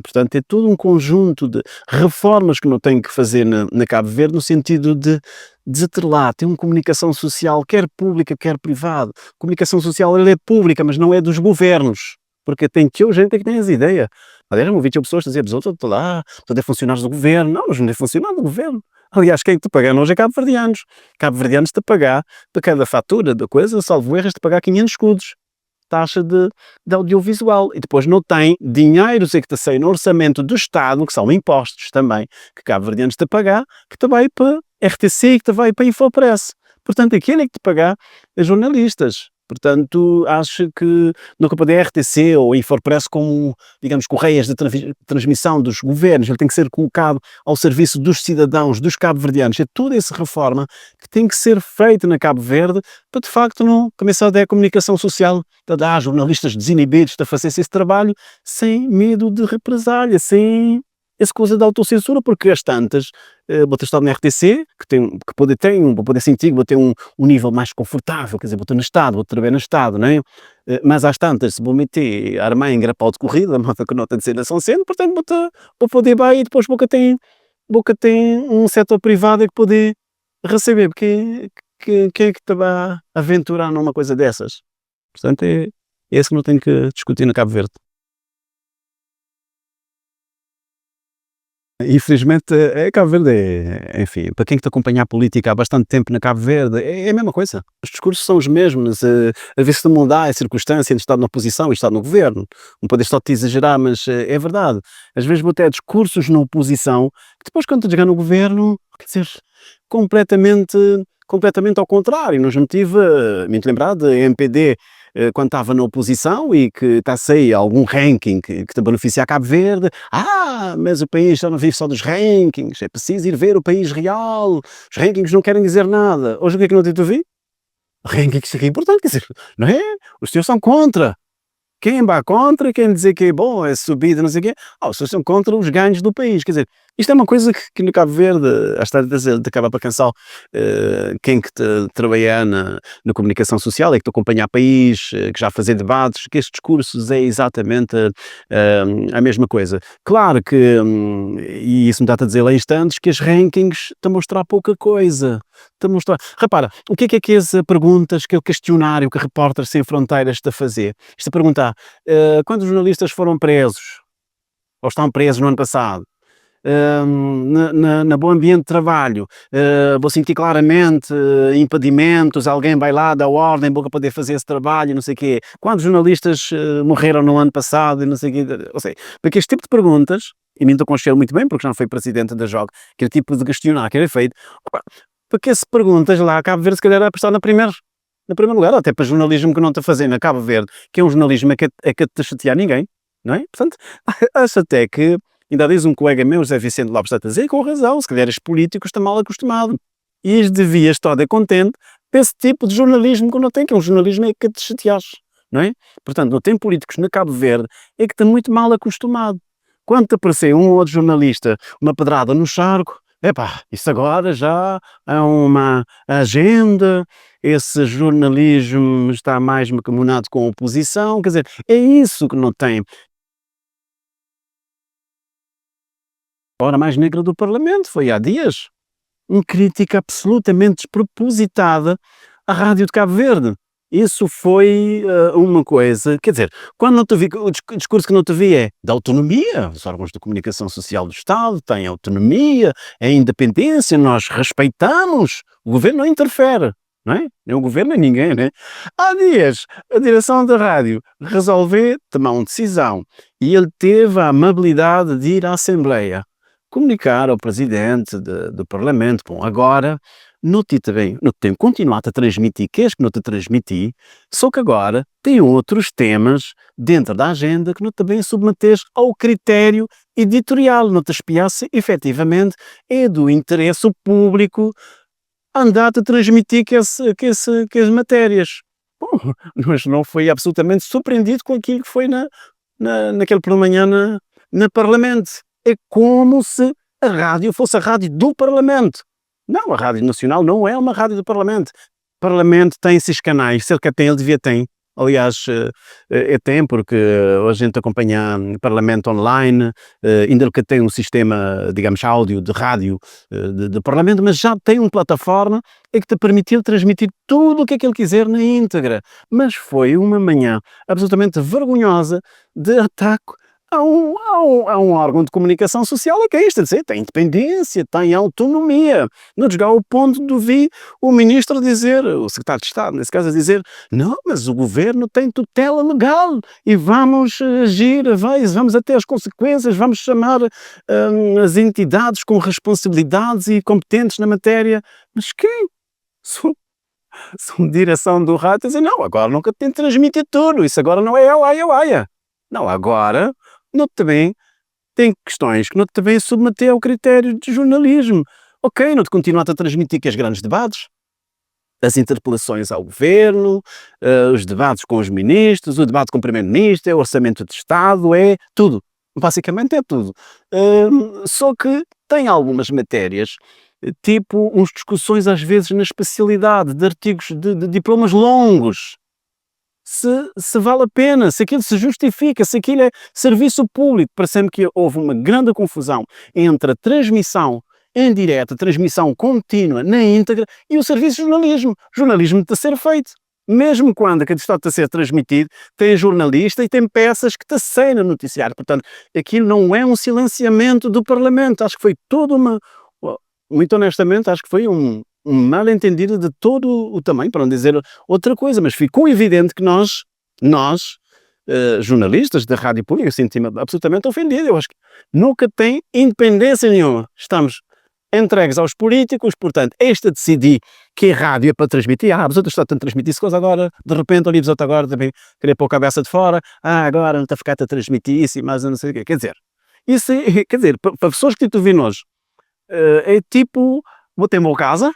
Portanto, é todo um conjunto de reformas que não tem que fazer na Cabo Verde, no sentido de desatrelar, ter uma comunicação social, quer pública, quer privada. Comunicação social ela é pública, mas não é dos governos, porque tem que hoje gente é que tem essa ideia. Aliás, eu ouvi pessoas dizer, estou lá, estou a funcionários do governo. Não, mas não é funcionário do governo. Aliás, quem te paga hoje é cabo-verdianos. Cabo-verdianos te pagar, para cada fatura da coisa, salvo erros, te pagar 500 escudos, taxa de audiovisual. E depois não tem dinheiros que te saem no orçamento do Estado, que são impostos também, que cabo-verdianos te pagar, que te vai para RTC e que te vai para Infopress. Portanto, aquele é que te pagar é jornalistas. Portanto, acho que nunca pode a RTC ou a Infopress como, digamos, correias de transmissão dos governos, ele tem que ser colocado ao serviço dos cidadãos, dos cabo-verdianos. É toda essa reforma que tem que ser feita na Cabo Verde para, de facto, não começar a dar comunicação social, a dar jornalistas desinibidos a fazer esse trabalho sem medo de represália, sem essa coisa da autocensura, porque as tantas, vou ter estado na RTC, que poder sentir, vou ter um nível mais confortável, quer dizer, vou ter no Estado, vou trabalhar no Estado, não é? Mas às tantas, se vou meter a armar em grapau de corrida, a malta que nota de ser São Centro, portanto, vou poder ir e depois boca tem um setor privado que poder receber, porque quem é que te vai aventurar numa coisa dessas? Portanto, é esse que não tem que discutir no Cabo Verde. Infelizmente, Cabo Verde enfim, para quem que te acompanha a política há bastante tempo na Cabo Verde, é a mesma coisa. Os discursos são os mesmos, a ver se mudar a circunstância entre estar na oposição e estar no governo. Não podes só te exagerar, mas é verdade. Às vezes vou ter discursos na oposição que depois quando tu chegar no governo, quer dizer, completamente completamente ao contrário. Não me tive muito lembrado de MPD quando estava na oposição e que está-se aí algum ranking que te beneficia a Cabo Verde. Mas o país já não vive só dos rankings, é preciso ir ver o país real. Os rankings não querem dizer nada. Hoje o que é que não te ouvi? Rankings é importante, quer dizer, não é? Os teus são contra. Quem vai contra, quem dizer que é bom, é subida, não sei o quê, os senhores são contra os ganhos do país. Quer dizer, isto é uma coisa que no Cabo Verde, às tantas, te acaba para cansar quem que trabalha na comunicação social, é que te acompanha a país, que já fazer debates, que estes discursos é exatamente a mesma coisa. Claro que, e isso me dá-te a dizer lá em instantes, que as rankings estão a mostrar pouca coisa. Estão a mostrar. Repara, o que é as perguntas, que é o questionário que Repórteres Sem Fronteiras está a fazer? Isto a perguntar, quantos jornalistas foram presos? Ou estão presos no ano passado? Na bom ambiente de trabalho, vou sentir claramente impedimentos, alguém vai lá, dá ordem para poder fazer esse trabalho, não sei o quê. Quantos jornalistas morreram no ano passado e não sei o quê? Ou seja, porque este tipo de perguntas, e me estou a consciência muito bem, porque já não fui presidente da JOG, que é o tipo de questionário que era feito, porque se perguntas lá, Cabo Verde se calhar era para estar no primeiro lugar, até para jornalismo que não está a fazer na Cabo Verde, que é um jornalismo que te chatear ninguém, não é? Portanto, acho até que, ainda diz um colega meu, José Vicente Lopes, está a dizer, com razão, se calhar os políticos estão mal acostumados. E eles deviam estar contente com esse tipo de jornalismo que não tem, que é um jornalismo que te chateares, não é? Portanto, não tem políticos na Cabo Verde, é que está muito mal acostumado. Quando te aparecer um ou outro jornalista, uma pedrada no charco, isso agora já é uma agenda, esse jornalismo está mais mancomunado com a oposição, quer dizer, é isso que não tem. A hora mais negra do Parlamento foi há dias, uma crítica absolutamente despropositada à Rádio de Cabo Verde. Isso foi uma coisa, quer dizer, quando não te vi, o discurso que não te vi é da autonomia, os órgãos de comunicação social do Estado têm autonomia, a independência, nós respeitamos, o governo não interfere, não é? Nem o governo nem ninguém, não é? Há dias, a direção da rádio resolveu tomar uma decisão e ele teve a amabilidade de ir à Assembleia comunicar ao presidente do Parlamento, bom, agora não tenho continuado a transmitir, queres que não te transmiti, só que agora tem outros temas dentro da agenda que não também submetes ao critério editorial, não te espiasse, efetivamente, é do interesse público andar-te a transmitir que as matérias. Bom, mas não foi absolutamente surpreendido com aquilo que foi naquele pela manhã na Parlamento. É como se a rádio fosse a rádio do Parlamento. Não, a Rádio Nacional não é uma rádio do Parlamento. O Parlamento tem esses canais, se ele quer ter, ele devia ter. Aliás, tem, porque hoje a gente acompanha o Parlamento online, ainda que tem um sistema, digamos, áudio de rádio de Parlamento, mas já tem uma plataforma que te permitiu transmitir tudo o que é que ele quiser na íntegra. Mas foi uma manhã absolutamente vergonhosa de ataque a um órgão de comunicação social que é isto, tem independência, tem autonomia. Não chegar ao ponto de ouvir o ministro dizer, o secretário de Estado, nesse caso, a dizer, não, mas o governo tem tutela legal e vamos agir, vamos até as consequências, vamos chamar as entidades com responsabilidades e competentes na matéria. Mas quem? São direção do rádio a dizer, não, agora nunca tem de transmitir tudo, isso agora não é aia. Não, agora não também tem questões que não te devem submeter ao critério de jornalismo. Ok, não te continuar a transmitir que os grandes debates, as interpelações ao governo, os debates com os ministros, o debate com o primeiro-ministro, é o orçamento de Estado, é tudo. Basicamente é tudo. Só que tem algumas matérias, tipo uns discussões às vezes na especialidade de artigos de diplomas longos, se vale a pena, se aquilo se justifica, se aquilo é serviço público. Parece-me que houve uma grande confusão entre a transmissão em direto, a transmissão contínua na íntegra e o serviço de jornalismo. Jornalismo de ser feito. Mesmo quando aquilo está a ser transmitido, tem jornalista e tem peças que te saem no noticiário. Portanto, aquilo não é um silenciamento do Parlamento. Acho que foi toda muito honestamente, acho que foi um mal-entendido de todo o tamanho, para não dizer outra coisa, mas ficou evidente que nós jornalistas da rádio pública, sentimos absolutamente ofendidos. Eu acho que nunca tem independência nenhuma. Estamos entregues aos políticos, portanto, este a decidir que a rádio é para transmitir, os outros estão a transmitir coisa agora, de repente, ali os outros agora também querer pôr a cabeça de fora, agora não está a ficar a transmitir isso, mas não sei o quê, quer dizer, isso é, quer dizer, para pessoas que tu vês hoje, é tipo, vou ter uma casa,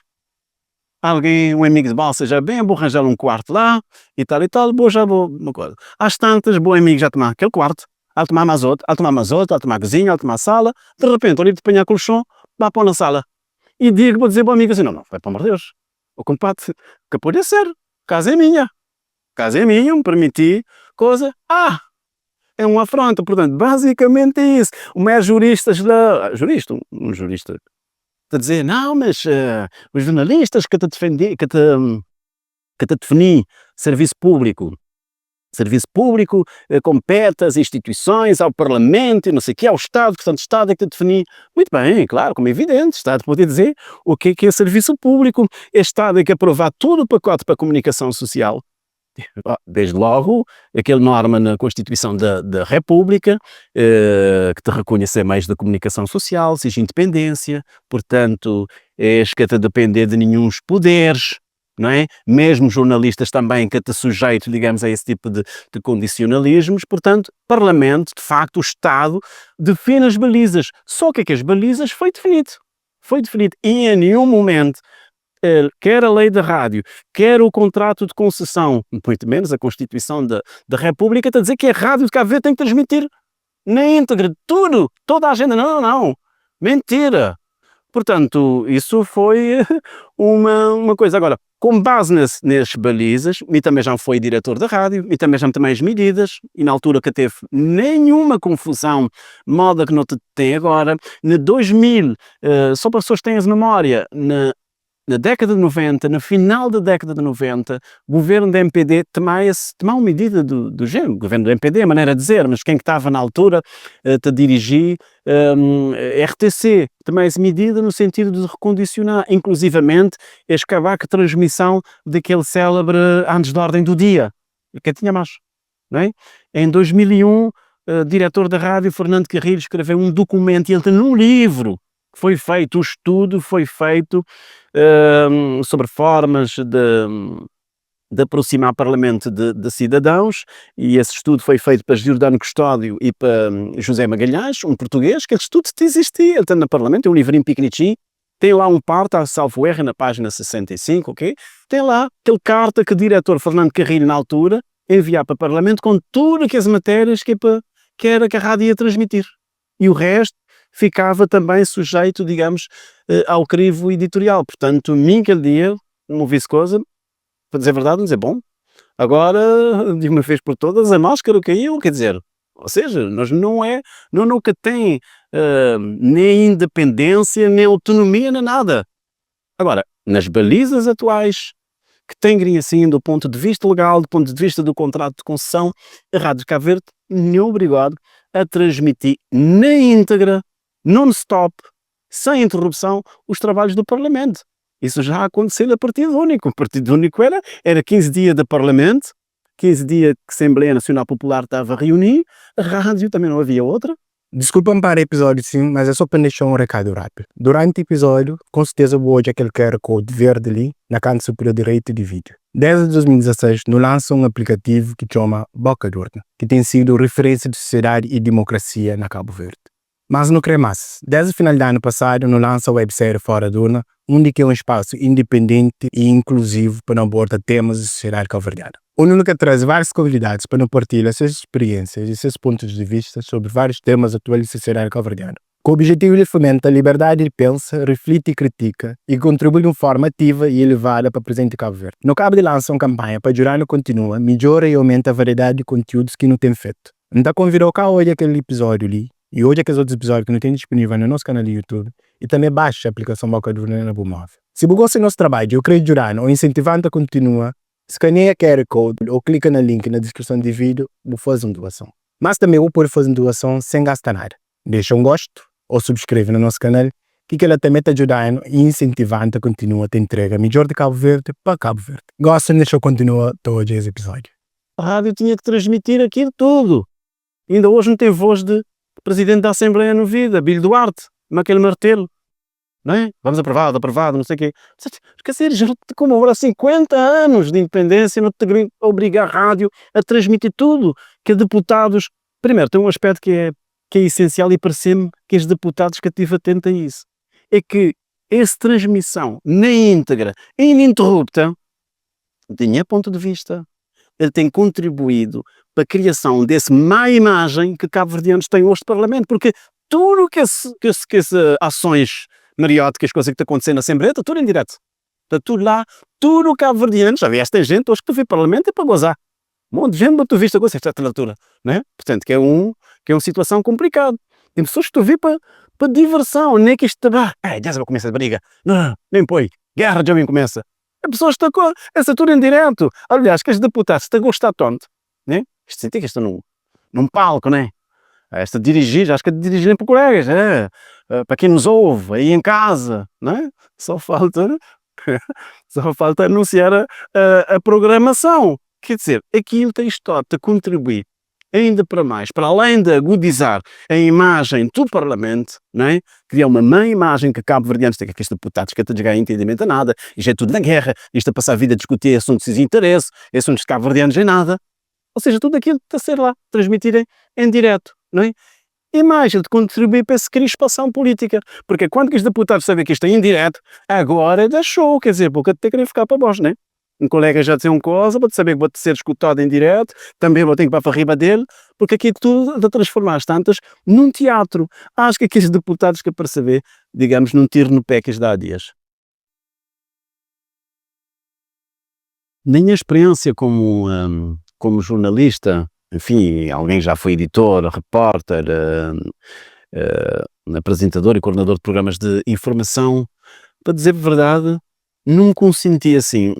alguém, um amigo de balsa já bem, vou arranjar um quarto lá, e tal, já vou, uma coisa. Às tantas, bom amigo já tomar aquele quarto, a tomar mais outro, a tomar cozinha, a tomar sala, de repente, ali de apanhar colchão, vá pôr na sala. E digo, vou dizer para o amigo assim, não, vai para amor de Deus, o compadre, que pode ser, casa é minha, me permiti, coisa, é uma afronta, portanto, basicamente é isso. O maior um jurista, a dizer, não, mas os jornalistas que te defendi, que te defini serviço público compete às instituições, ao Parlamento, e não sei o quê, ao Estado, portanto, o Estado é que te defini. Muito bem, claro, como é evidente, o Estado pode dizer o que é serviço público, o Estado é que aprovar todo o pacote para a comunicação social, desde logo, aquela norma na Constituição da República, que te reconhece meios de comunicação social, seja independência, portanto, és que te depender de nenhum poderes, não é? Mesmo jornalistas também que te sujeitam, digamos, a esse tipo de condicionalismos, portanto, Parlamento, de facto, o Estado define as balizas, só que as balizas foi definido, e em nenhum momento quer a lei da rádio, quer o contrato de concessão, muito menos a Constituição da República, está a dizer que a rádio de Cabo Verde tem que transmitir na íntegra tudo, toda a agenda. Não, mentira. Portanto, isso foi uma coisa. Agora, com base nesses balizas, e também já foi diretor da rádio, e também já tomei as medidas, e na altura que teve nenhuma confusão, moda que não te tem agora, na 2000, só para pessoas que têm memória, na década de 90, no final da década de 90, o governo da MPD tomou uma medida do género, o governo do MPD, a maneira de dizer, mas quem que estava na altura a dirigir RTC, tomou essa medida no sentido de recondicionar, inclusivamente, acabar com a transmissão daquele célebre Anos de Ordem do Dia, que tinha mais, não é? Em 2001, diretor da rádio, Fernando Carrilho, escreveu um documento, e ele tem num livro, foi feito, o estudo foi feito sobre formas de aproximar o Parlamento de cidadãos, e esse estudo foi feito para Giordano Custódio e para José Magalhães, um português, que esse estudo existia, ele está no Parlamento, é um livrinho pequenininho, tem lá um parte, salvo erro, na página 65, ok? Tem lá aquele carta que o diretor Fernando Carrilho, na altura, enviar para o Parlamento com tudo que as matérias que era que a rádio ia transmitir. E o resto ficava também sujeito, digamos, ao crivo editorial. Portanto, mim aquele dia, não ouvi-se coisa, para dizer a verdade, não dizer, bom, agora, de uma vez por todas, a máscara caiu, quer dizer, ou seja, nós nunca tem nem independência, nem autonomia, nem nada. Agora, nas balizas atuais, que têm assim, do ponto de vista legal, do ponto de vista do contrato de concessão, a Rádio Cabo Verde não é obrigado a transmitir na íntegra, non-stop, sem interrupção, os trabalhos do Parlamento. Isso já aconteceu no Partido Único. O Partido Único era 15 dias de Parlamento, 15 dias que a Assembleia Nacional Popular estava a reunir, a rádio também não havia outra. Desculpa-me para o episódio sim, mas é só para deixar um recado rápido. Durante o episódio, com certeza vou hoje aquele QR Code verde ali, na canto superior direito de vídeo. Desde 2016, nos lança um aplicativo que chama Boca de Urna, que tem sido referência de sociedade e democracia na Cabo Verde. Mas não crê mais. Desde o final do ano passado, nos lança a websérie Fora de Urna, onde é um espaço independente e inclusivo para abordar temas de sociedade cabo-verdiana. Onde nunca traz vários convidados para partilhar suas experiências e seus pontos de vista sobre vários temas atuais da sociedade cabo-verdiana. Com o objetivo de fomentar a liberdade de pensa, reflete e critica e contribui de uma forma ativa e elevada para o presente de Cabo Verde. No cabo de lança uma campanha para ajudar a continuar, melhora e aumenta a variedade de conteúdos que não tem feito. Então convidou cá hoje aquele episódio ali e hoje aqueles outros episódios que não tem disponível no nosso canal de YouTube e também baixa a aplicação Boca de Urna na móvel. Se você gosta do nosso trabalho, eu creio ajudar ou incentivando a continuar, escaneia a QR Code ou clica no link na descrição do vídeo e faz uma doação. Mas também você pode fazer uma doação sem gastar nada. Deixa um gosto ou subscreve no nosso canal, que ela também está ajudando e incentivando a continuar a entrega melhor de Cabo Verde para Cabo Verde. Gosta de deixar eu continuar todo esse episódio. A rádio tinha que transmitir aquilo tudo. Ainda hoje não tem voz de presidente da Assembleia no vida, Bilho Duarte, naquele martelo. não é? Vamos aprovado, não sei o quê. Quer dizer, já te comemora 50 anos de independência, não te obriga a rádio a transmitir tudo, que deputados... Primeiro, tem um aspecto que é essencial e parece-me que os deputados que estive atento a isso. É que essa transmissão na íntegra, ininterrupta, de meu ponto de vista, ele tem contribuído para a criação dessa má imagem que cabo-verdianos têm hoje do Parlamento, porque tudo que esse ações marióticas, coisas que estão acontecendo na Assembleia, está tudo em direto. Está tudo lá, tudo cabo-verdianos. Já vieste gente hoje que tu vê Parlamento é para gozar. Um monte de gente, mas tu viste agora esta altura, né? Portanto, que é uma situação complicada. Tem pessoas que tu vê para diversão, nem que isto está... já se vai começar a briga. Não, nem põe. Guerra já bem começa. As pessoas estão com essa altura em direto. Aliás, que os deputados estão a gostar tanto, né? Isto senti que estão num palco, né? Esta dirigir, acho que é dirigirem para colegas, para quem nos ouve, aí em casa, né? Só falta anunciar a programação. Quer dizer, aquilo tem estado a contribuir ainda para mais, para além de agudizar a imagem do Parlamento, não é? Criar uma má imagem que cabo-verdianos têm, que aqueles deputados que estão a ganhar entendimento a nada, isto é tudo na guerra, isto a passar a vida a discutir assuntos de interesse, assuntos de cabo-verdianos em nada. Ou seja, tudo aquilo está a ser lá, transmitirem em direto, não é? E mais, ele contribui para essa crispação política, porque quando os deputados sabem que isto é em direto, agora deixou, quer dizer, porque até querer ficar para baixo, não é? Um colega já dizia uma coisa, vou saber que vou ser escutado em direto, também vou ter que ir para arriba dele, porque aqui tudo de transformar as tantas num teatro. Acho que aqueles deputados que perceber, digamos, num tiro no pé que lhes dá a dias. Nem a experiência como jornalista, enfim, alguém já foi editor, repórter, apresentador e coordenador de programas de informação, para dizer a verdade, nunca senti assim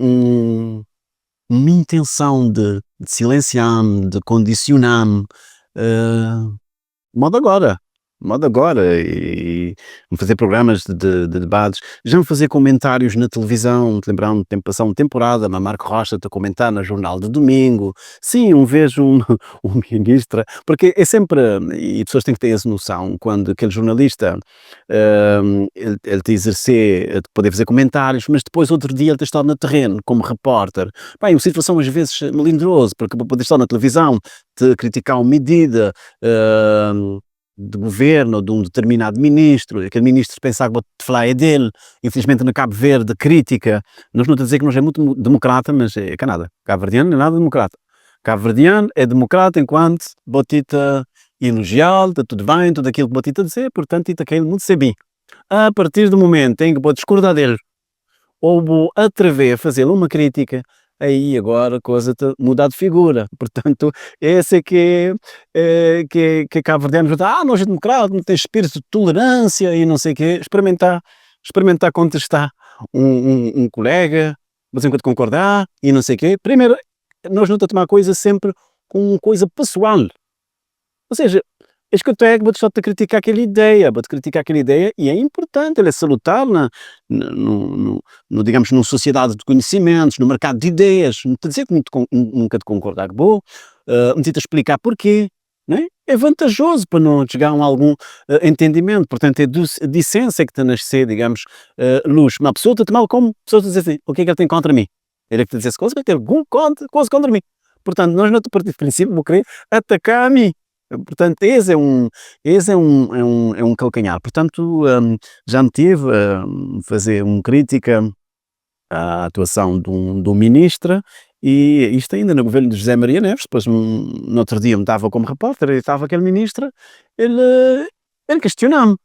uma intenção de silenciar-me, de condicionar-me, modo agora, e fazer programas de debates, já me fazer comentários na televisão, te lembrar tempo passar uma temporada, a Marco Rocha a comentar no Jornal de Domingo, sim, vejo um ministro, porque é sempre, e as pessoas têm que ter essa noção, quando aquele jornalista, ele te exercer, de poder fazer comentários, mas depois outro dia ele está no terreno, como repórter, bem, uma situação às vezes melindrosa, porque para poder estar na televisão, te criticar uma medida, de governo, de um determinado ministro, aquele ministro pensar que vou falar é dele, infelizmente no Cabo Verde, crítica, nós não estamos a dizer que nós é muito democrata, mas é nada, cabo-verdiano não é nada democrata. Cabo-verdiano é democrata enquanto botita elogiá-lo, está tudo bem, tudo aquilo que botita dizer, portanto, está querendo muito ser bem. A partir do momento em que vou discordar dele, ou vou atrever a fazer uma crítica, aí agora a coisa muda de figura. Portanto, esse é que é cabo-verdiano, nós é democrata, não tem espírito de tolerância e não sei o quê, experimentar contestar um colega, mas enquanto concordar e não sei o quê. Primeiro, nós não estamos a tomar coisa sempre com coisa pessoal. Ou seja, és que eu tenho, vou-te só criticar aquela ideia, e é importante, ele é salutar digamos, numa sociedade de conhecimentos, no mercado de ideias, não estou a dizer que nunca te concordar que vou, não te explicar porquê, não é? É vantajoso para não chegar a algum entendimento, portanto é decência que está a nascer, digamos, luz. Uma pessoa está a tomar como pessoa está a dizer assim, o que é que ele tem contra mim? Ele é que está a dizer coisa, vai ter alguma coisa contra mim. Portanto, nós não partir do princípio vou querer atacar a mim. Portanto, esse é um calcanhar. Portanto, já me tive a fazer uma crítica à atuação de um ministro, e isto ainda no governo de José Maria Neves. Depois, no outro dia, me estava como repórter e estava aquele ministro, ele questionou-me.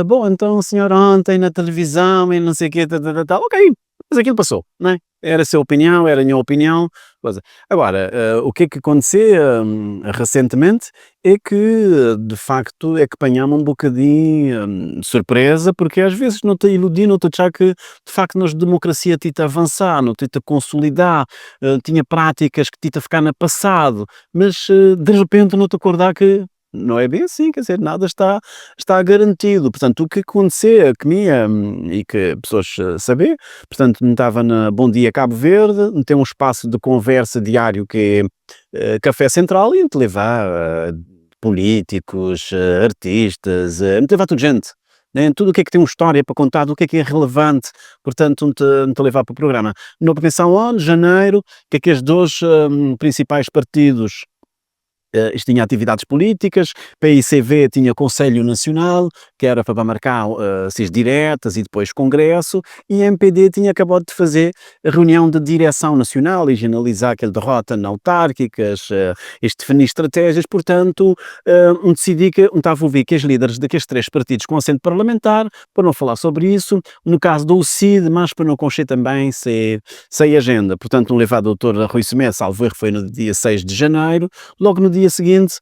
Bom, então o senhor ontem na televisão e não sei o quê, tal, ok, mas aquilo passou, não é? Era a sua opinião, era a minha opinião, coisa. Agora, o que é que aconteceu recentemente é que, de facto, é que apanhámos um bocadinho de surpresa, porque às vezes não te iludir, não te achar que, de facto, nós democracia te avançar, não te consolidar, tinha práticas que te ficar no passado, mas de repente não te acordar que não é bem assim, quer dizer, nada está garantido. Portanto, o que acontecer comigo, e que pessoas sabem, portanto, estava na Bom Dia Cabo Verde, tem um espaço de conversa diário que é Café Central, e te levar políticos, artistas, te levar toda gente, né? Tudo o que é que tem uma história para contar, do que é relevante, portanto, não te levar para o programa. Não pensar onde, janeiro, que os dois principais partidos isto tinha atividades políticas, PICV tinha Conselho Nacional, que era para marcar as diretas e depois Congresso, e a MPD tinha acabado de fazer a reunião de direção nacional e analisar aquela derrota na autárquicas, definir estratégias, portanto, decidi que estava a ouvir que os líderes daqueles 3 partidos com assento parlamentar, para não falar sobre isso, no caso do CID, mas para não concher também sem agenda, portanto, um levado ao doutor Rui Semedo, salvo erro, foi no dia 6 de janeiro, logo no dia seguinte,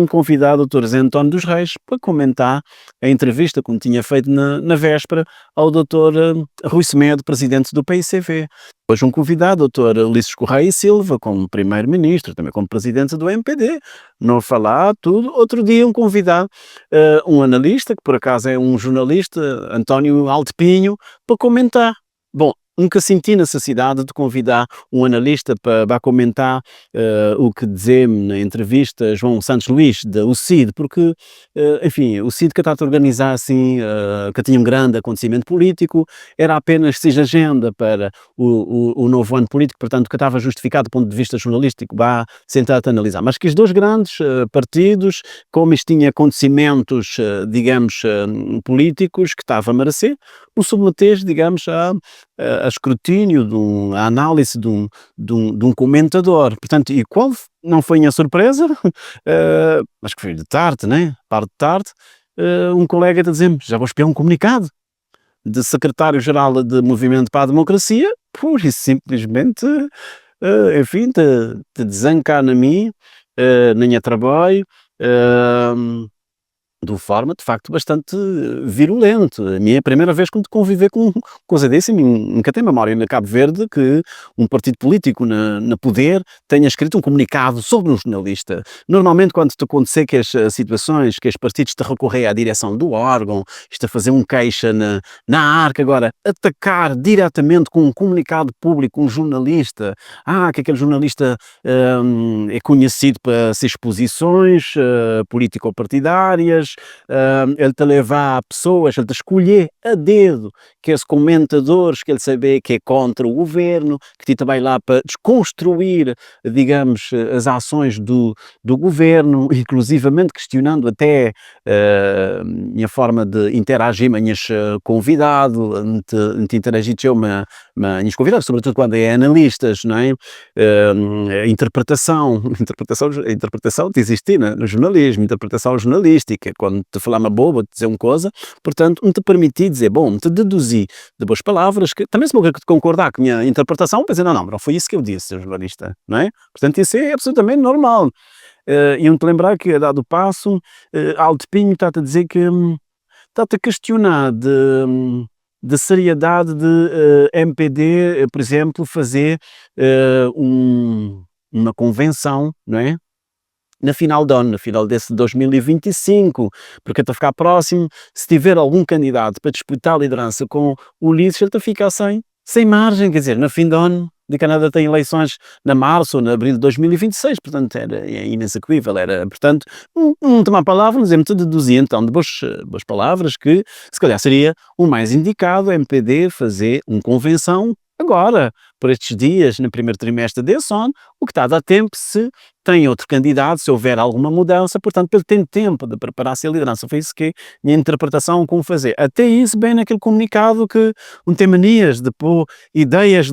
convidado, o Dr. Zé António dos Reis, para comentar a entrevista, como tinha feito na véspera, ao Dr. Rui Semedo, presidente do PICV. Depois um convidado, o Dr. Ulisses Correia e Silva, como primeiro-ministro, também como presidente do MPD, não falar tudo. Outro dia um convidado, um analista, que por acaso é um jornalista, António Altepinho, para comentar. Bom, nunca senti necessidade de convidar um analista para comentar o que dizemos na entrevista João Santos Luís, da UCID, porque, enfim, o CID que está a organizar assim, que tinha um grande acontecimento político, era apenas seja agenda para o novo ano político, portanto, que estava justificado do ponto de vista jornalístico, vá sentar-te a analisar. Mas que os dois grandes partidos, como isto tinha acontecimentos, digamos, políticos, que estava a merecer, o submeter, digamos, a escrutínio, à análise de um comentador. Portanto, e qual não foi a surpresa, mas que foi de tarde, né? Parte de tarde, um colega a dizer-me, já vou espiar um comunicado de secretário-geral de Movimento para a Democracia, por isso simplesmente, enfim, te desancar na mim, nem a trabalho, de uma forma, de facto, bastante virulento. A minha é a primeira vez que me conviver com coisa desse, nunca tenho memória na Cabo Verde que um partido político na poder tenha escrito um comunicado sobre um jornalista. Normalmente, quando te acontecer que as situações, que os partidos te recorrem à direção do órgão, isto a fazer um queixa na ARC, agora, atacar diretamente com um comunicado público um jornalista, que aquele jornalista é conhecido para ser exposições político-partidárias, ele te levar pessoas, ele te escolher a dedo que esses comentadores que ele sabe que é contra o governo, que te vai lá para desconstruir, digamos, as ações do governo, inclusivamente questionando até a minha forma de interagir, manhas convidado, te interagir manhas convidado, sobretudo quando é analistas, não é? A interpretação de existir no jornalismo, interpretação jornalística, quando te falar uma boa, te dizer uma coisa, portanto, me te permitir dizer, bom, te deduzir de boas palavras, que também se me concordar com a minha interpretação, para dizer, não foi isso que eu disse, jornalista, não é? Portanto, isso é absolutamente normal. E eu te lembrar que, a dado passo, Altepinho está-te a dizer que, está-te a questionar de seriedade de MPD, por exemplo, fazer uma convenção, não é? Na final do ano, na final desse 2025, porque está a ficar próximo, se tiver algum candidato para disputar a liderança com o Ulisses, ele está a ficar sem margem, quer dizer, no fim do ano, de Canadá tem eleições na março ou na abril de 2026, portanto é inexequível, era, portanto, tomar palavra, mas me deduzir então de boas palavras que se calhar seria o mais indicado a MPD fazer uma convenção agora, por estes dias, no primeiro trimestre desse ano, o que está a dar tempo se tem outro candidato, se houver alguma mudança, portanto, ele tem tempo de preparar-se a liderança. Foi isso que a minha interpretação como fazer. Até isso, bem naquele comunicado que não tem manias de pôr ideias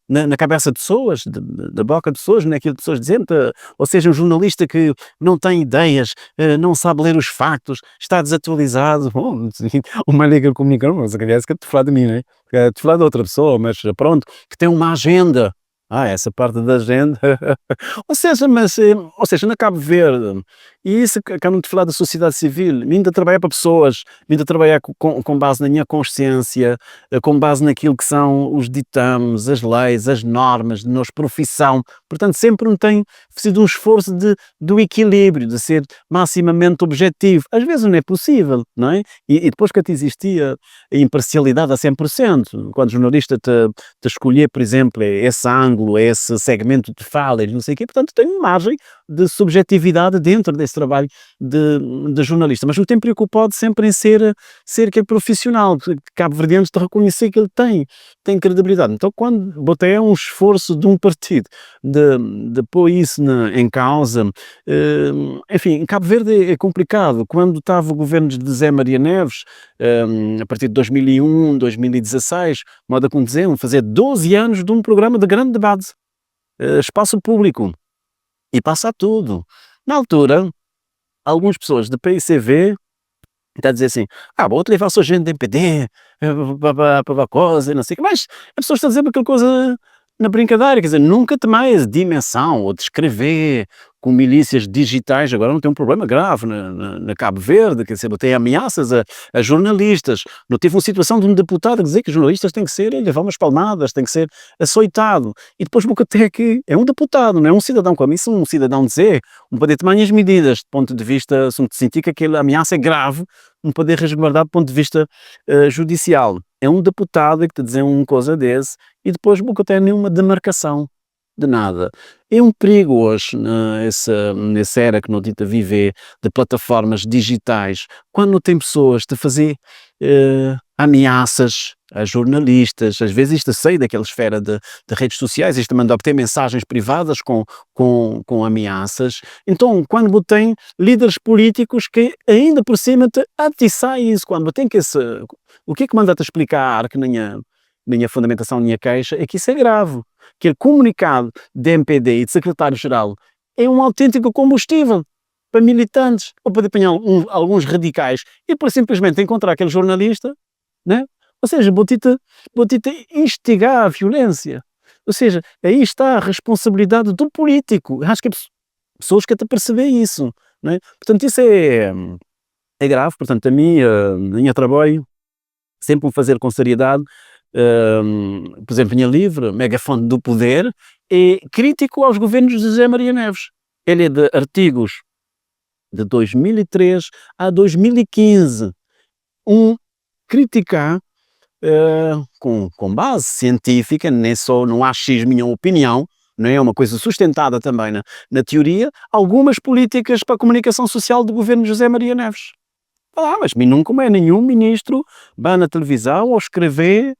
na cabeça de pessoas, da boca de pessoas, naquilo que pessoas dizem, ou seja, um jornalista que não tem ideias, não sabe ler os factos, está desatualizado. Bom, uma liga de comunicação, mas acredito que te falar de mim, não é? Te falar de outra pessoa, mas pronto, que tem uma agenda. Essa parte da agenda. ou seja, na Cabo Verde, e isso que acabamos de falar da sociedade civil, vindo a trabalhar para pessoas, vindo a trabalhar com base na minha consciência, com base naquilo que são os ditames, as leis, as normas de nossa profissão. Portanto, sempre não tem sido um esforço do equilíbrio, de ser maximamente objetivo. Às vezes não é possível, não é? E depois que existia a imparcialidade a 100%, quando o jornalista te escolher, por exemplo, esse ângulo ângulo, a esse segmento de fala e não sei o quê, portanto tem uma margem de subjetividade dentro desse trabalho de jornalista, mas o tem preocupado sempre em ser aquele profissional, cabo-verdianos de reconhecer que ele tem credibilidade. Então quando botei um esforço de um partido de pôr isso em causa, enfim, em Cabo Verde é complicado. Quando estava o governo de Zé Maria Neves, a partir de 2001, 2016, modo como diziam, fazer 12 anos de um programa de grande debate, espaço público, e passa tudo. Na altura, algumas pessoas de PICV está a dizer assim, vou levar sua gente de MPD, para coisa, não sei o que, mas as pessoas estão a dizer aquela coisa na brincadeira, quer dizer, nunca tomei a dimensão ou descrever com milícias digitais. Agora não tem um problema grave na Cabo Verde, quer dizer, tem ameaças a jornalistas. Não tive uma situação de um deputado a dizer que os jornalistas têm que ser, levar umas palmadas, têm que ser açoitado. E depois até que é um deputado, não é um cidadão, como isso um cidadão dizer, um poder tomar as medidas, do ponto de vista, se sentir que aquela ameaça é grave, um poder resguardar do ponto de vista judicial. É um deputado que te dizer uma coisa desse e depois nunca tem nenhuma demarcação de nada. É um perigo hoje, nessa era que nós estamos a viver, de plataformas digitais, quando não tem pessoas de fazer ameaças a jornalistas. Às vezes isto sai daquela esfera de redes sociais, isto manda obter mensagens privadas com ameaças. Então, quando tem líderes políticos que ainda por cima te atiçam isso, quando tem que o que é que manda-te explicar que nem a fundamentação, nem a queixa, é que isso é grave. Que o comunicado de MPD e de secretário-geral é um autêntico combustível para militantes, ou para apanhar alguns radicais, e para simplesmente encontrar aquele jornalista, né? Ou seja, vou-te instigar a violência. Ou seja, aí está a responsabilidade do político. Acho que pessoas que até percebem isso, né? Portanto, isso é grave. Portanto, a minha trabalho, sempre o fazer com seriedade. Por exemplo, Linha Livre, megafone do poder, é crítico aos governos de José Maria Neves. Ele é de artigos de 2003 a 2015, criticar com base científica, nem só no achismo, minha opinião, não é uma coisa sustentada também na teoria, algumas políticas para a comunicação social do governo de José Maria Neves. Mas nunca é nenhum ministro vai na televisão ou escrever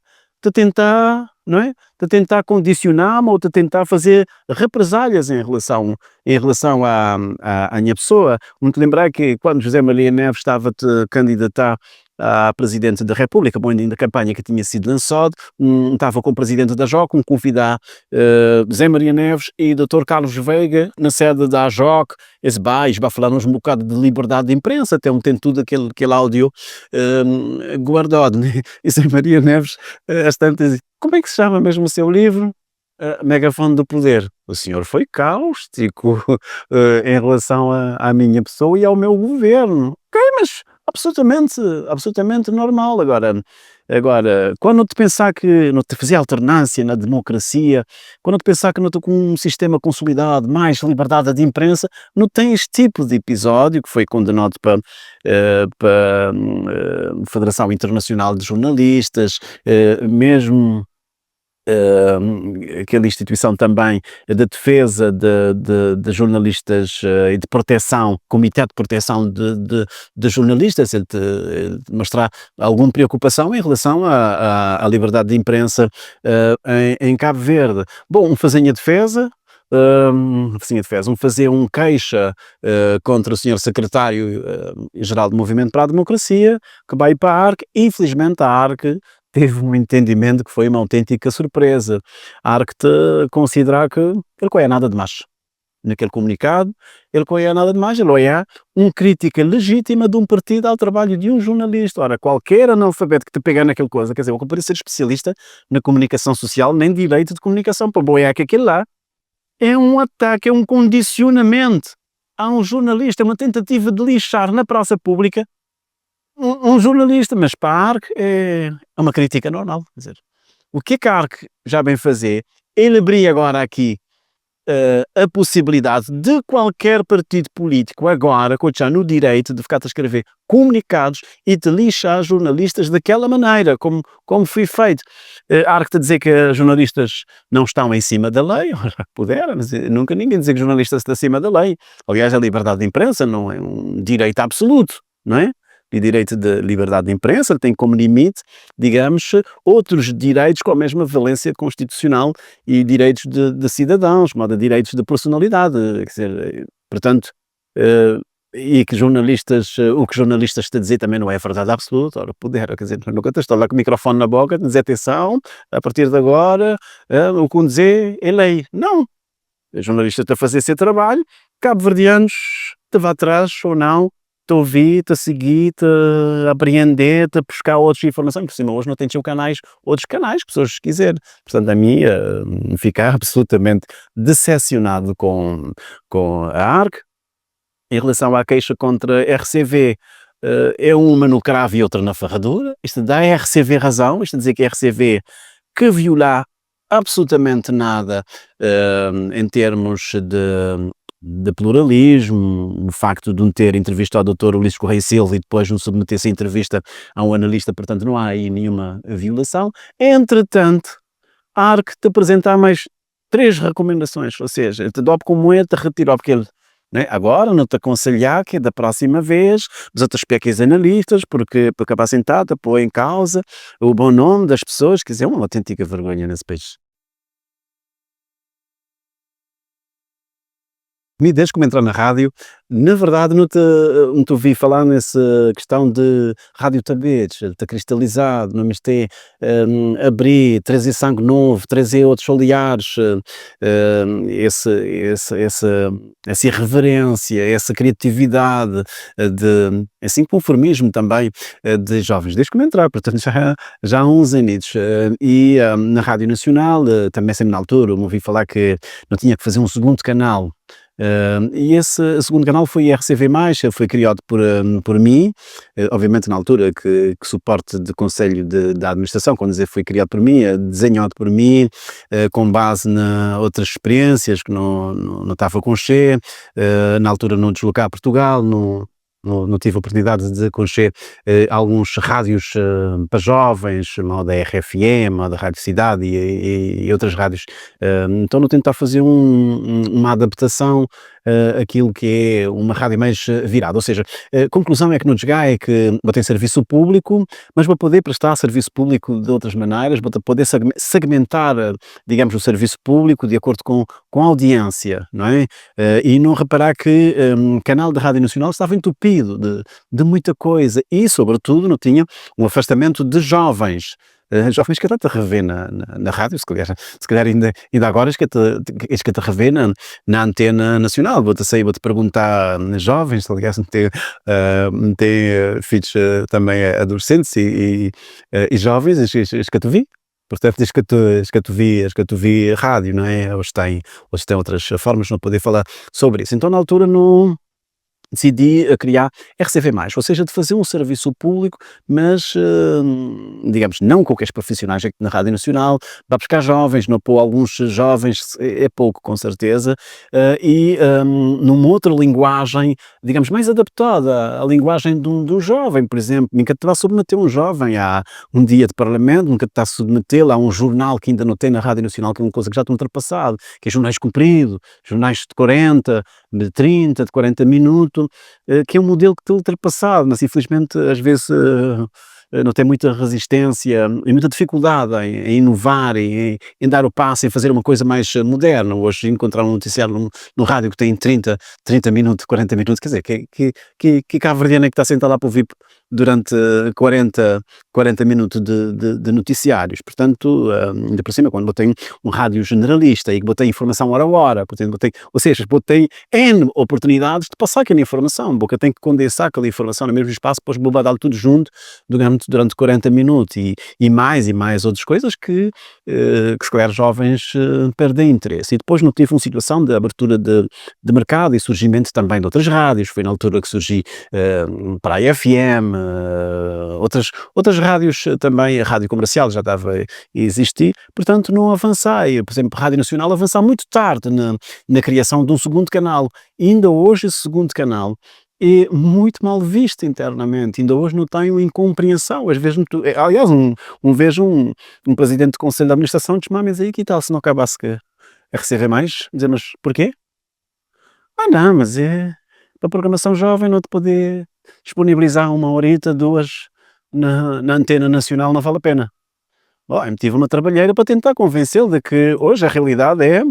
de tentar, não é? De tentar condicionar-me ou de tentar fazer represálias em relação à minha pessoa. Muito lembrar que quando José Maria Neves estava a te candidatar a Presidente da República, bom, ainda a campanha que tinha sido lançada, estava com o Presidente da JOC, convidar José Maria Neves e Dr. Carlos Veiga na sede da JOC, esse vai falar-nos um bocado de liberdade de imprensa, tem tudo aquele áudio guardado, né? E José Maria Neves, às tantas, como é que se chama mesmo o seu livro? Megafone do Poder. O senhor foi cáustico em relação à minha pessoa e ao meu governo. Ok, mas absolutamente normal. Agora, quando te pensar que não te fazer alternância na democracia, quando te pensar que não estou com um sistema consolidado, mais liberdade de imprensa, não tem este tipo de episódio que foi condenado para a Federação Internacional de Jornalistas, mesmo aquela instituição também de defesa de jornalistas e de proteção, Comitê de Proteção de Jornalistas, de mostrar alguma preocupação em relação à liberdade de imprensa em Cabo Verde. Bom, fazer a defesa, fazer queixa contra o senhor secretário-geral do Movimento para a Democracia, que vai para a ARC. Infelizmente a ARC teve um entendimento que foi uma autêntica surpresa. A ARC considerar que ele não é nada de mais. Naquele comunicado, ele não é nada de mais, ele é uma crítica legítima de um partido ao trabalho de um jornalista. Ora, qualquer analfabeto que te pegar naquela coisa, quer dizer, eu não poderia ser especialista na comunicação social, nem direito de comunicação, para boiar que aquilo lá é um ataque, é um condicionamento a um jornalista, é uma tentativa de lixar na praça pública um jornalista, mas para a ARC é uma crítica normal. Quer dizer, o que a ARC já vem fazer, ele abrir agora aqui a possibilidade de qualquer partido político agora, já no direito de ficar a escrever comunicados e de lixar jornalistas daquela maneira, como foi feito. Há que dizer que os jornalistas não estão em cima da lei, já puderam, mas nunca ninguém dizer que os jornalistas estão acima da lei. Aliás, a liberdade de imprensa não é um direito absoluto, não é? E direito de liberdade de imprensa tem como limite, digamos, outros direitos com a mesma valência constitucional e direitos de cidadãos, como direitos de personalidade. Quer dizer, portanto, e que jornalistas, o que jornalistas estão a dizer também não é verdade absoluta, ora, puder, quer dizer, nunca estou lá com o microfone na boca, dizer atenção, a partir de agora, o que dizer é lei. Não. O jornalista está a fazer seu trabalho, cabo-verdianos, te vá atrás ou não, te ouvir, te seguir, te apreender, te buscar outras informações. Por cima, hoje não tem canais, outros canais, pessoas quiserem. Portanto, a mim ficar absolutamente decepcionado com a ARC. Em relação à queixa contra a RCV, é uma no cravo e outra na ferradura. Isto dá a RCV razão, isto dizer que a RCV que violar absolutamente nada em termos de pluralismo, o facto de não ter entrevistado o Dr. Ulisses Correia Silva e depois não submeter essa entrevista a um analista, portanto não há aí nenhuma violação. Entretanto, a ARC te apresentar mais 3 recomendações, ou seja, te dobre como te retirou, porque ele, né, agora não te aconselhar que da próxima vez os outros pequenos analistas, porque acabar sentado, põe em causa o bom nome das pessoas, quer dizer, é uma autêntica vergonha nesse país. Desde que entrar na rádio, na verdade não te ouvi falar nessa questão de rádio tabetes, está cristalizado, não me tem abrir, trazer sangue novo, trazer outros olhares, essa irreverência, essa criatividade, esse inconformismo também de jovens, desde que me entrar, portanto já há uns anos. E na Rádio Nacional, também sempre na altura, eu me ouvi falar que não tinha que fazer um segundo canal. E esse segundo canal foi a RCV+, foi criado por mim, obviamente na altura que suporte de conselho da administração, quando dizer foi criado por mim, desenhado por mim, com base em outras experiências que não estava com cheio, na altura não deslocar a Portugal, não tive a oportunidade de conhecer alguns rádios para jovens, como da RFM, ou da Rádio Cidade e outras rádios. Então não tentar fazer uma adaptação àquilo que é uma rádio mais virada. Ou seja, a conclusão é que no Desgai é que vou ter serviço público, mas vou poder prestar serviço público de outras maneiras, vou poder segmentar, digamos, o serviço público de acordo com a audiência, não é? E não reparar que o canal da Rádio Nacional estava entupido de muita coisa e, sobretudo, não tinha um afastamento de jovens. Jovens que até te revê na rádio, se calhar ainda agora és que te revê na antena nacional. Vou-te perguntar, jovens, aliás, tem filhos também adolescentes e jovens, és que te vi? Portanto, desde que tu vi rádio, não é? Hoje tem outras formas de não poder falar sobre isso. Então, na altura, não decidi criar RCV+, ou seja, de fazer um serviço público, mas, digamos, não com aqueles profissionais aqui na Rádio Nacional, para buscar jovens, não pôr alguns jovens, é pouco, com certeza, e numa outra linguagem, digamos, mais adaptada à linguagem do jovem, por exemplo. Nunca te vai submeter um jovem a um dia de parlamento, nunca te vai submetê-lo a um jornal que ainda não tem na Rádio Nacional, que é uma coisa que já está ultrapassado, que é jornais compridos, jornais de 40, de 30, de 40 minutos, que é um modelo que está ultrapassado, mas infelizmente às vezes não tem muita resistência e muita dificuldade em inovar, em dar o passo, em fazer uma coisa mais moderna. Hoje encontrar um noticiário no rádio que tem 30 minutos, 40 minutos, quer dizer, que cabo-verdiano é que está sentado lá para ouvir durante 40 minutos de noticiários. Portanto, ainda por cima, quando botei um rádio generalista e que botei informação hora a hora, portanto, ou seja, botei N oportunidades de passar aquela informação, porque tem que condensar aquela informação no mesmo espaço, depois dar tudo junto durante 40 minutos e mais outras coisas que se calhar jovens perdem interesse. E depois não tive uma situação de abertura de mercado e surgimento também de outras rádios. Foi na altura que surgi para a FM, outras rádios também, a rádio comercial já estava a existir, portanto não avançai, por exemplo, a Rádio Nacional avançar muito tarde na criação de um segundo canal, e ainda hoje esse segundo canal é muito mal visto internamente, ainda hoje não tem uma incompreensão, às vezes, aliás, vejo um presidente do conselho de administração diz, mas aí que tal se não acabasse a receber mais? Dizer, mas porquê? Não, mas é para a programação jovem não te poder disponibilizar 1 horita, 2 na antena nacional não vale a pena. Eu meti uma trabalheira para tentar convencê-lo de que hoje a realidade é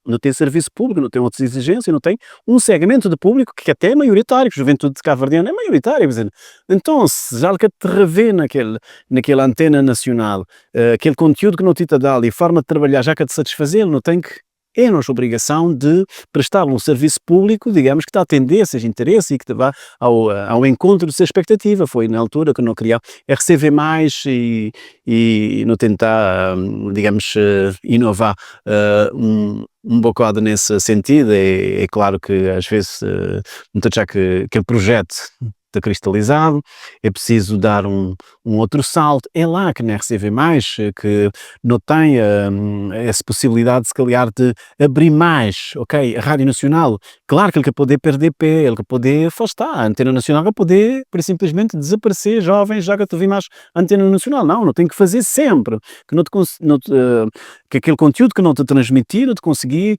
não tem serviço público, não tem outras exigências, não tem um segmento de público que até é maioritário, que a juventude de cabo-verdiana é maioritária, quer dizer, então se já que te revê naquela antena nacional, aquele conteúdo que não te dá ali, forma de trabalhar, já que te satisfazê-lo, não tem que é a nossa obrigação de prestar um serviço público, digamos, que está a atender esses interesses e que te vá ao encontro dessa expectativa. Foi na altura que não queria receber mais e não tentar, digamos, inovar um bocado nesse sentido. É claro que às vezes, já que aquele projeto está cristalizado, é preciso dar um outro salto. É lá que na RCV+, que não tem essa possibilidade, se calhar, de abrir mais, ok? A Rádio Nacional, claro que ele quer poder perder pé, ele quer poder afastar, a Antena Nacional quer poder, por simplesmente, desaparecer jovens, já que tu vi mais a Antena Nacional. Não tem que fazer sempre, que, que aquele conteúdo que não te transmitir, não te conseguir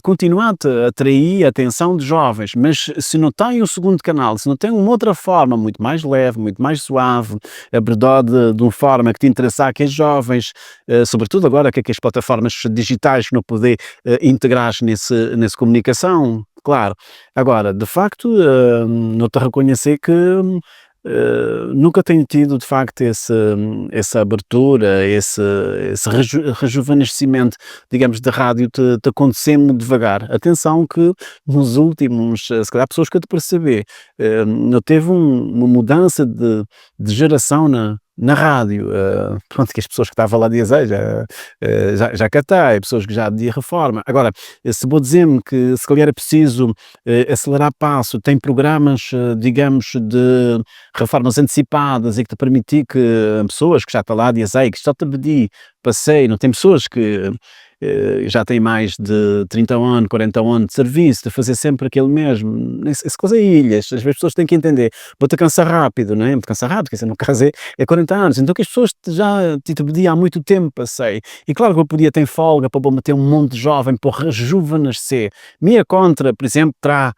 continuar a atrair a atenção de jovens, mas se não tem um segundo canal, se não tem uma outra forma muito mais leve, muito mais suave, abordar de uma forma que te interessar que os jovens, sobretudo agora que as plataformas digitais não poder integrar nessa comunicação, claro. Agora, de facto, não te reconhecer que nunca tenho tido de facto essa abertura, esse rejuvenescimento, digamos, da rádio te acontecer muito devagar. Atenção que nos últimos, se calhar pessoas que eu te perceber, não teve uma mudança de geração na rádio, pronto, que as pessoas que estavam lá diziam já catei, pessoas que já de reforma. Agora, se vou dizer-me que se calhar é preciso acelerar passo, tem programas, digamos, de reformas antecipadas e que te permitir que pessoas que já estão lá dizem que só te pedi, passei, não tem pessoas que já têm mais de 30 anos, 40 anos de serviço, de fazer sempre aquele mesmo, essa coisa é ilhas, as pessoas têm que entender, vou-te cansar rápido, não é? Vou-te cansar rápido, quer dizer, no caso é 40 anos, então que as pessoas já te pediam há muito tempo, passei, e claro que eu podia ter folga para meter um monte de jovem, para rejuvenescer, minha contra, por exemplo, terá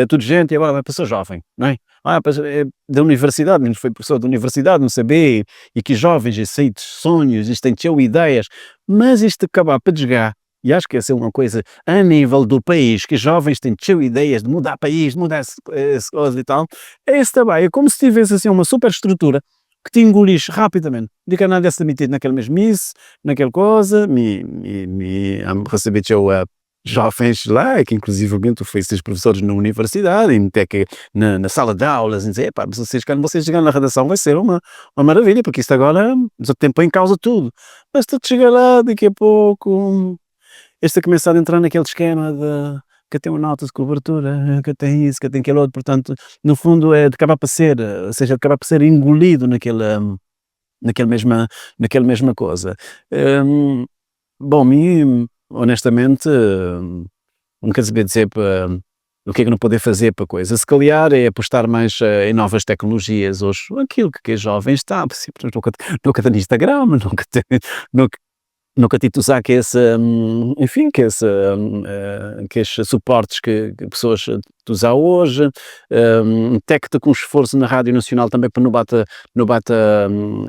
tudo gente e agora vai para ser jovem, não é? Da universidade, menos foi professor da universidade, não saber, e que jovens aceitam sonhos, isto tem ideias, mas isto acabar para desgar, e acho que essa é uma coisa a nível do país, que jovens têm ideias de mudar país, de mudar essa coisa e tal, esse também é como se tivesse assim uma super estrutura que te engolisse rapidamente, de que nada se metido naquele mesmice, naquela coisa, receber jovens lá, que inclusivamente fui ser professores na universidade, e até que na sala de aulas, e dizer, vocês chegarem na redação vai ser uma maravilha, porque isto agora já tem em causa tudo. Mas tu chegar lá, daqui a pouco, este a começar a entrar naquele esquema de que tem uma nota de cobertura, que tem isso, que tem aquele outro, portanto, no fundo é de acabar para ser, ou seja, de acabar para ser engolido naquela mesma coisa. Bom, honestamente, não quer dizer para o que é que não poder fazer para coisa. Se calhar é apostar mais em novas tecnologias. Hoje, aquilo que é jovem está, nunca tem Instagram, nunca tive de usar enfim, que esses suportes que pessoas usam hoje, até com esforço na Rádio Nacional também para não bate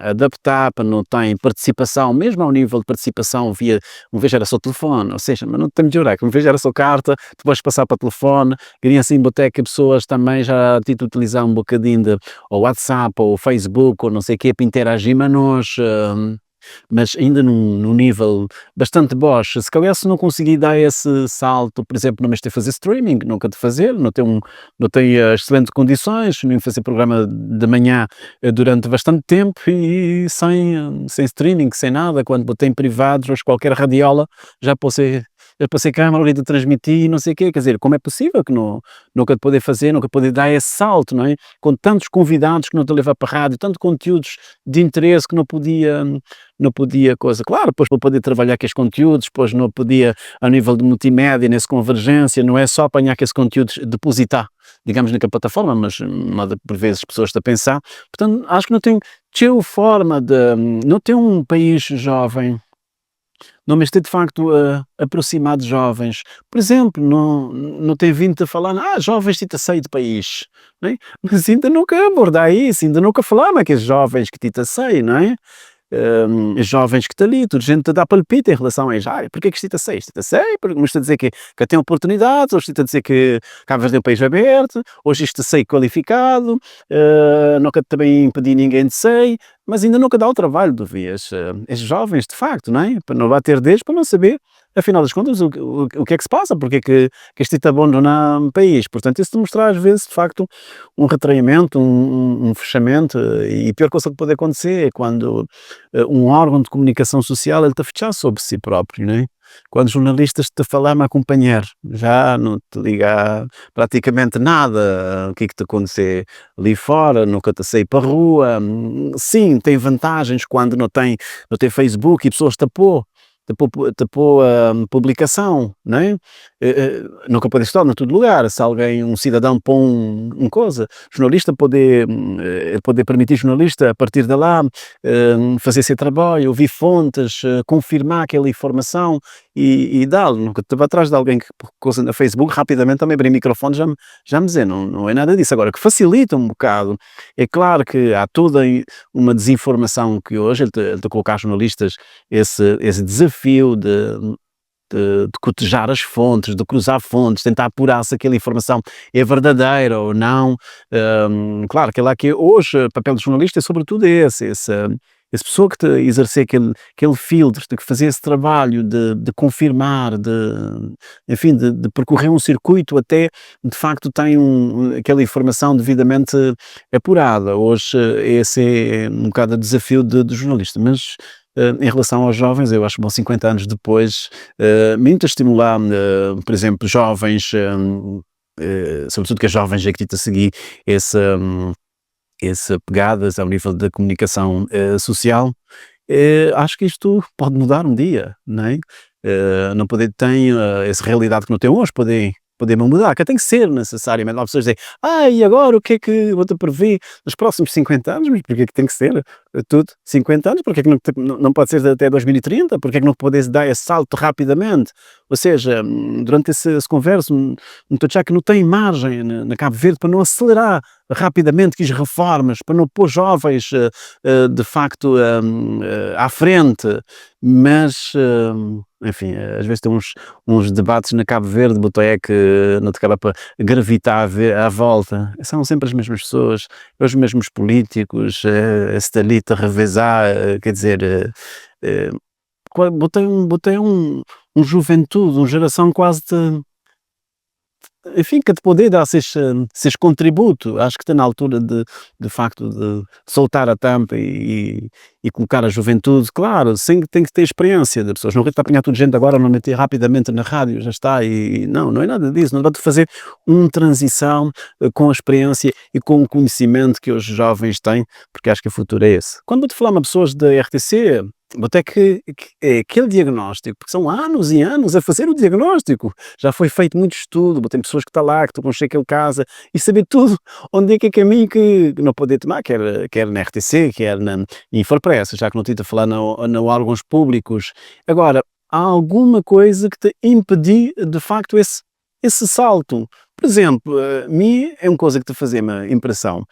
adaptar, para não ter participação, mesmo ao nível de participação uma vez era só telefone, ou seja, mas não tem de jurar, que uma vez era só carta, depois passar para telefone, queriam assim botar que pessoas também já tinham de utilizar um bocadinho de ou WhatsApp ou Facebook ou não sei o quê para interagir, mas ainda num nível bastante baixo. Se calhar se não conseguir dar esse salto, por exemplo, não me estou a fazer streaming, nunca de fazer, não tenho excelentes condições, nem fazer programa de manhã durante bastante tempo e sem streaming, sem nada, quando botei em privados, ou qualquer radiola, já posso eu passei câmara ali de transmitir e não sei o quê, quer dizer, como é possível que nunca te poder fazer, nunca poder dar esse salto, não é? Com tantos convidados que não te levar para a rádio, tantos conteúdos de interesse que não podia coisa. Claro, depois para poder trabalhar aqueles conteúdos, depois não podia, a nível de multimédia, nessa convergência, não é só apanhar aqueles conteúdos, depositar, digamos, naquela plataforma, mas por vezes as pessoas estão a pensar. Portanto, acho que não tem forma de, não tem um país jovem, não, mas ter de facto aproximar de jovens. Por exemplo, não tem vindo a falar, jovens tita sair do país, não é? Mas ainda nunca abordar isso, ainda nunca falamos aqueles jovens que tita sair, não é? Jovens que estão ali, tudo gente a dar palpite em relação a isso. Porque é que isto sei? Isto sei, porque me está a dizer que tem oportunidades, ou está a dizer que Cabo Verde é um país aberto, hoje isto sei qualificado, nunca também impedir ninguém de sei, mas ainda nunca dá o trabalho de ver esses jovens, de facto, não é? Para não bater deles, para não saber, afinal das contas, o que é que se passa, porque é que isto está abandonar um país. Portanto, isso demonstra às vezes, de facto, um retraimento, um fechamento, e a pior coisa que pode acontecer é quando um órgão de comunicação social ele está a fechar sobre si próprio, não é? Quando jornalistas te falam a acompanhar, já não te liga praticamente nada, o que é que te acontecer ali fora, nunca te sair para a rua. Sim, tem vantagens quando não tem Facebook e pessoas tapou a publicação, não é? Nunca pode estar em todo lugar. Se alguém, um cidadão põe coisa, jornalista poder permitir jornalista a partir de lá fazer seu trabalho, ouvir fontes, confirmar aquela informação e dá-lo. Nunca esteve atrás de alguém que coisa na Facebook, rapidamente também abrir microfone, já me dizer, não é nada disso. Agora, que facilita um bocado, é claro que há toda uma desinformação que hoje, ele te colocar jornalistas esse desafio de cotejar as fontes, de cruzar fontes, tentar apurar se aquela informação é verdadeira ou não. Claro que lá que hoje o papel do jornalista é sobretudo essa pessoa que exercer aquele filtro, de fazer esse trabalho de confirmar, enfim, de percorrer um circuito até de facto tem aquela informação devidamente apurada. Hoje esse é um bocado o desafio do jornalista, mas em relação aos jovens, eu acho que 50 anos depois, muito a estimular, por exemplo, jovens, sobretudo que as jovens é que a seguir essa pegadas ao nível da comunicação social, acho que isto pode mudar um dia, não é? Não poder ter essa realidade que não tem hoje, poder mudar, que tem que ser necessariamente. Há pessoas que dizem, e agora o que é que vou-te prever nos próximos 50 anos? Mas porquê é que tem que ser tudo 50 anos? Porquê é que não pode ser até 2030? Porquê é que não podes dar esse salto rapidamente? Ou seja, durante esse converso, não estou a achar que não tem margem na Cabo Verde para não acelerar rapidamente que as reformas, para não pôr jovens de facto à frente, mas enfim, às vezes tem uns debates na Cabo Verde, Botoé, que não te acaba para gravitar à volta. São sempre as mesmas pessoas, os mesmos políticos, esse talito a revezar, quer dizer, botei um juventude, uma geração quase enfim, que te poder dar esses contributo. Acho que está na altura de facto de soltar a tampa e colocar a juventude, claro, tem que ter experiência de pessoas, não está a apanhar tudo gente agora, não meter rapidamente na rádio, já está, e não é nada disso, não dá de fazer uma transição com a experiência e com o conhecimento que os jovens têm, porque acho que o futuro é esse. Quando vou-te falar a pessoas da RTC, até que é aquele diagnóstico, porque são anos e anos a fazer o diagnóstico, já foi feito muito estudo, tem pessoas que estão lá, que estão com aquele casa, e saber tudo, onde é caminho que não pode tomar, quer na RTC, quer na Infopressa, já que não estou a falar na órgãos públicos. Agora, há alguma coisa que te impedir de facto esse salto? Por exemplo, a mim é uma coisa que te fazia-me impressão,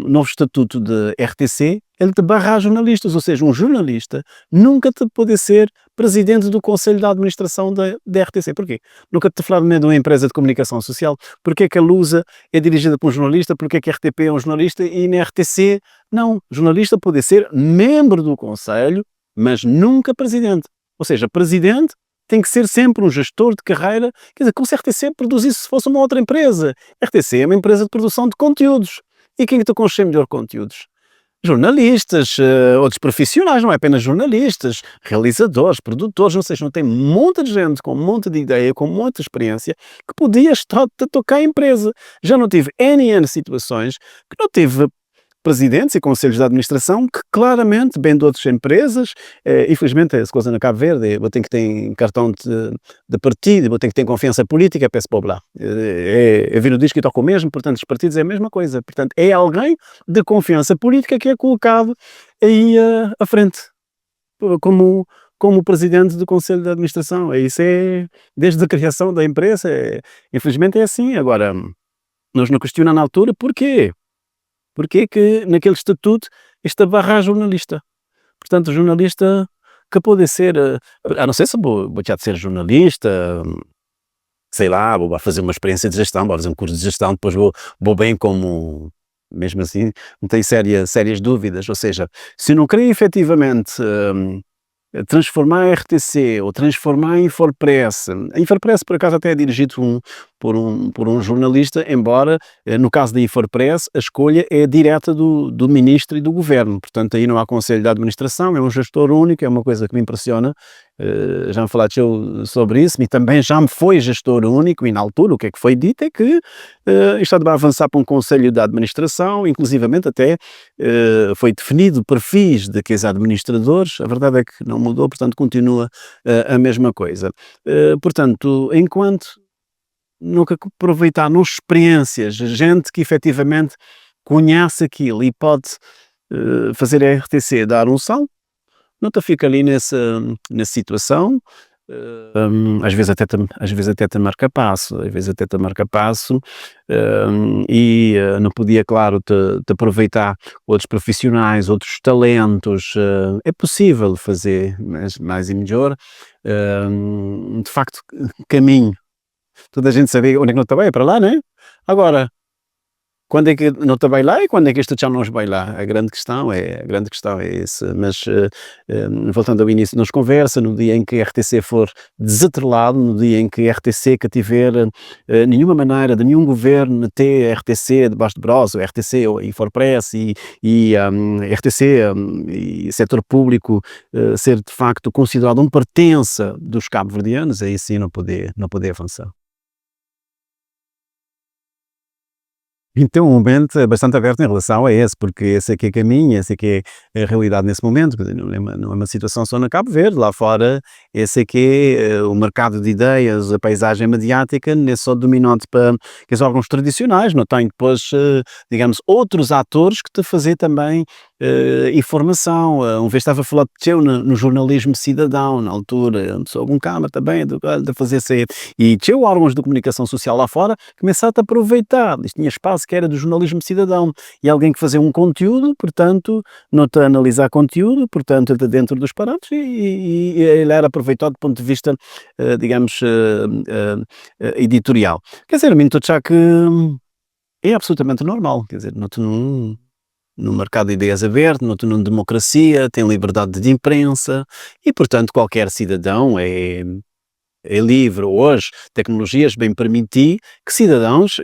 novo estatuto de RTC, ele te barra jornalistas, ou seja, um jornalista nunca te pode ser presidente do Conselho de Administração da RTC. Porquê? Nunca te falaram nem de uma empresa de comunicação social. Porquê que a Lusa é dirigida por um jornalista? Porquê que a RTP é um jornalista e na RTC não? Jornalista pode ser membro do Conselho, mas nunca presidente. Ou seja, presidente tem que ser sempre um gestor de carreira, quer dizer, como se a RTC produzisse se fosse uma outra empresa. A RTC é uma empresa de produção de conteúdos. E quem é que te consegue melhor conteúdos? jornalistas, outros profissionais, não é apenas jornalistas, realizadores, produtores, ou seja, não tem um monte de gente com um monte de ideia, com um monte de experiência, que podia estar a tocar a empresa. Já não tive N situações que não tive presidentes e conselhos de administração que claramente, bem de outras empresas, infelizmente essa coisa na Cabo Verde, vou ter que ter cartão de partido, vou ter que ter confiança política, peço para lá. É vir o disco e toca o mesmo, portanto os partidos é a mesma coisa. Portanto, é alguém de confiança política que é colocado aí à frente, como presidente do conselho de administração. Isso é, desde a criação da empresa, infelizmente é assim. Agora, nós não questionamos na altura porquê. Porquê que naquele estatuto esta barra jornalista? Portanto, o jornalista que pode ser, não sei se vou já de ser jornalista, sei lá, vou fazer uma experiência de gestão, vou fazer um curso de gestão, depois vou bem como, mesmo assim, não tenho sérias dúvidas, ou seja, se eu não querer efetivamente transformar a RTC ou transformar a Infopress. A Infopress, por acaso, até é dirigido por um jornalista, embora, no caso da Infopress, a escolha é direta do ministro e do governo. Portanto, aí não há conselho de administração, é um gestor único, é uma coisa que me impressiona. Já me falaste sobre isso, e também já me foi gestor único, e na altura o que é que foi dito é que isto vai avançar para um conselho de administração, inclusivamente até foi definido perfis daqueles administradores. A verdade é que não mudou, portanto continua a mesma coisa. Portanto, enquanto nunca aproveitar nas experiências, gente que efetivamente conhece aquilo e pode fazer a RTC dar um salto, não te fica ali nessa situação, às vezes até te marca passo, e não podia, claro, te aproveitar outros profissionais, outros talentos. É possível fazer mais e melhor. De facto, caminho, toda a gente sabia onde é que não estava, é para lá, não é? Agora, quando é que não te vai lá e quando é que este já não os vai lá? A grande questão é essa. Mas, voltando ao início da nossa conversa, no dia em que a RTC for desatrelado, no dia em que a RTC que tiver nenhuma maneira de nenhum governo meter a RTC debaixo de braço, a RTC ou a Infopress e RTC e setor público ser de facto considerado um pertença dos cabo-verdianos, aí sim não poder avançar. Então, um momento é bastante aberto em relação a esse, porque esse é que é caminho, esse é que é a realidade nesse momento, quer dizer, não é uma situação só na Cabo Verde, lá fora esse é que é o mercado de ideias, a paisagem mediática, não é só dominante para aqueles órgãos tradicionais, não tem depois, digamos, outros atores que te fazer também informação. Uma vez estava a falar de teu no jornalismo cidadão, na altura, sob um câmara também, de fazer sair, e teu órgãos de comunicação social lá fora, começaste a aproveitar, isto tinha espaço que era do jornalismo cidadão, e alguém que fazia um conteúdo, portanto, não te analisar conteúdo, portanto, dentro dos parâmetros, e ele era aproveitado do ponto de vista, digamos, editorial. Quer dizer, a mim, já que é absolutamente normal, quer dizer, no mercado de ideias aberto, numa democracia, tem liberdade de imprensa e, portanto, qualquer cidadão é livre. Hoje, tecnologias bem permitir que cidadãos,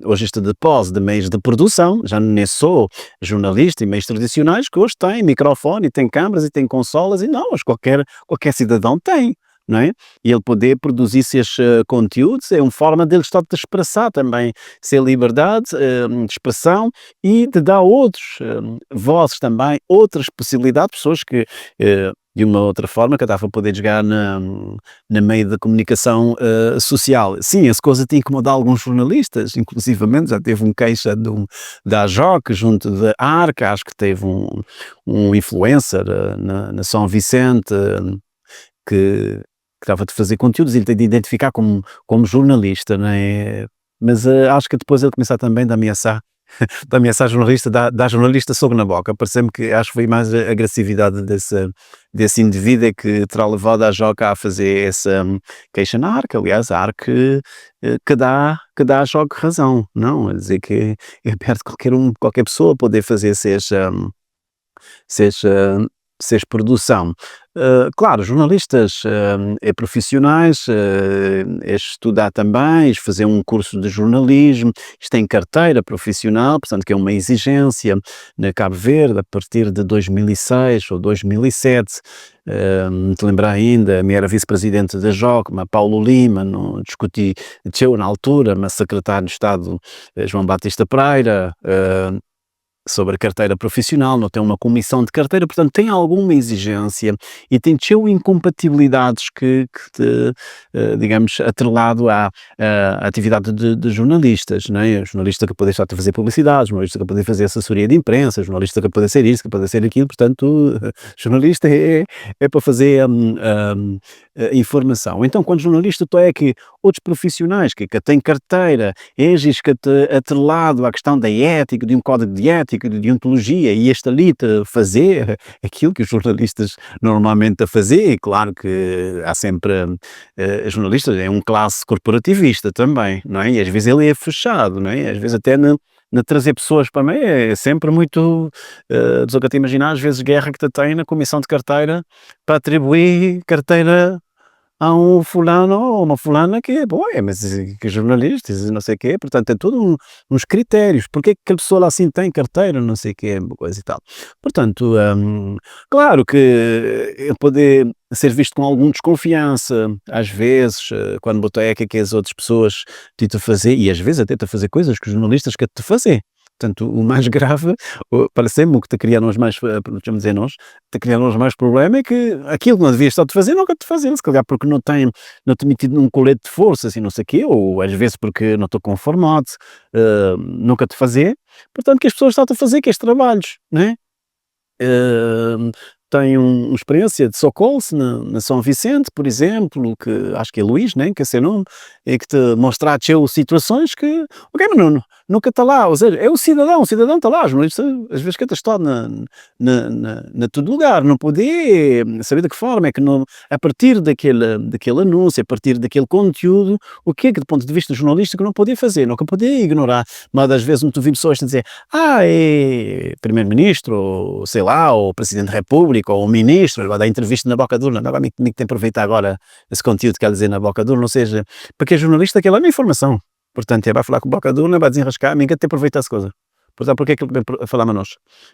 hoje esta depósito de meios de produção, já não é só jornalista e meios tradicionais, que hoje têm microfone, e têm câmaras, e têm consolas, e não, hoje qualquer cidadão tem. Não é? E ele poder produzir esses conteúdos é uma forma dele estar de expressar também, ser liberdade de expressão e de dar outros vozes também, outras possibilidades, pessoas que de uma outra forma que estava a poder jogar na meio da comunicação social. Sim, essa coisa tem que incomodar alguns jornalistas, inclusivamente já teve queixa da AJOC junto da Arca, acho que teve um influencer na São Vicente que estava a fazer conteúdos, ele tem de identificar como jornalista, não é? Mas acho que depois ele começar também a ameaçar jornalista, dá jornalista soco na boca. Parece-me que acho que foi mais a agressividade desse indivíduo que terá levado a Joca a fazer essa queixa na Arca. Aliás, a Arca que dá a Joca razão, não? A dizer que é perto de qualquer pessoa poder fazer seja seja produção. Claro, jornalistas profissionais, estudar também, fazer um curso de jornalismo, isto tem carteira profissional, portanto que é uma exigência na Cabo Verde, a partir de 2006 ou 2007, te lembrar ainda, a minha era vice-presidente da JOCMA, Paulo Lima, no, discutiu na altura, mas secretário de Estado João Batista Pereira, sobre a carteira profissional, não tem uma comissão de carteira, portanto tem alguma exigência e tem incompatibilidades digamos, atrelado à atividade de jornalistas, não é? Jornalista que pode estar a fazer publicidade, jornalista que pode fazer assessoria de imprensa, jornalista que pode ser isso, que pode ser aquilo, portanto, jornalista é para fazer informação. Então, quando jornalista, tu é que outros profissionais que têm carteira, atrelado à questão da ética, de um código de ética, de deontologia, e este ali a fazer aquilo que os jornalistas normalmente a fazer, e claro que há sempre jornalistas, é um classe corporativista também, não é? E às vezes ele é fechado, não é? Às vezes até na trazer pessoas para mim é sempre muito, só que te imaginar às vezes guerra que tem na comissão de carteira para atribuir carteira a um fulano ou uma fulana que é, bom, mas que é jornalista, não sei o quê, portanto tem todos uns critérios, porque é que aquela pessoa lá assim tem carteira, não sei o quê, coisa e tal. Portanto, claro que ele pode ser visto com alguma desconfiança, às vezes, quando botou é que as outras pessoas te fazer, e às vezes até te fazer coisas que os jornalistas querem te fazer. Portanto, o mais grave, parece-me, o que te cria nós mais, vamos dizer nós, te cria nós mais problema é que aquilo que não devias estar a fazer, nunca te fazer, se calhar porque não te metido num colete de força, assim, não sei o quê, ou às vezes porque não estou conformado, nunca te fazer, portanto que as pessoas estão a fazer que estes trabalhos, não é? Tenho uma experiência de Socorro-se na São Vicente, por exemplo, que acho que é Luís, né, que é seu nome, e que te mostra situações que, ok, mas nunca está lá, ou seja, é o cidadão está lá, os jornalistas às vezes que está na todo lugar, não poder saber de que forma é que não, a partir daquele anúncio, a partir daquele conteúdo, o que é que do ponto de vista jornalístico não podia fazer, não podia ignorar, mas às vezes não tu vi pessoas a dizer, é primeiro-ministro, ou sei lá, ou presidente da República, ou o ministro, ele vai dar entrevista na boca dura, agora tem que aproveitar agora esse conteúdo que quer dizer na boca dura, não seja, porque é jornalista aquilo é uma informação, portanto, ele vai falar com boca dura, vai desenrascar, ninguém tem que aproveitar essa coisa. Portanto, porque é que ele vai falar a nós?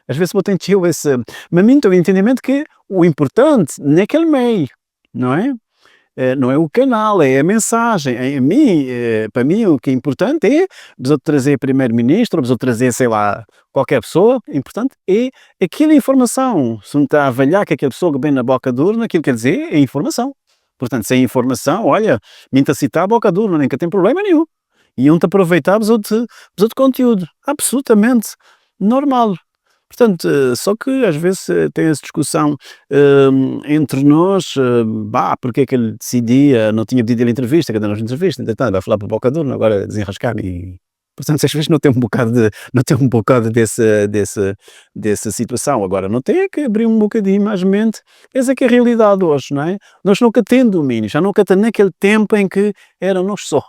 Às vezes eu tenho esse, mas mim tem o entendimento que o importante naquele meio, não é? Não é o canal, é a mensagem. Para mim, o que é importante é preciso trazer primeiro-ministro, preciso trazer, sei lá, qualquer pessoa, importante é aquela informação. Se não está a avaliar que aquela pessoa que vem na boca de urna, aquilo quer dizer é informação. Portanto, sem informação, olha, minta citar a boca de urna, nem que tem problema nenhum. E onde aproveitar outro conteúdo. Absolutamente normal. Portanto, só que às vezes tem essa discussão entre nós, porque é que ele decidia, não tinha pedido a entrevista, cadê a nossa entrevista, entretanto vai falar para o boca de urna, agora desenrascar-me e... Portanto, às vezes não tem um bocado dessa situação. Agora, não tem é que abrir um bocadinho mais mente. Essa é que é a realidade hoje, não é? Nós nunca temos domínio, já nunca está naquele tempo em que era nós só.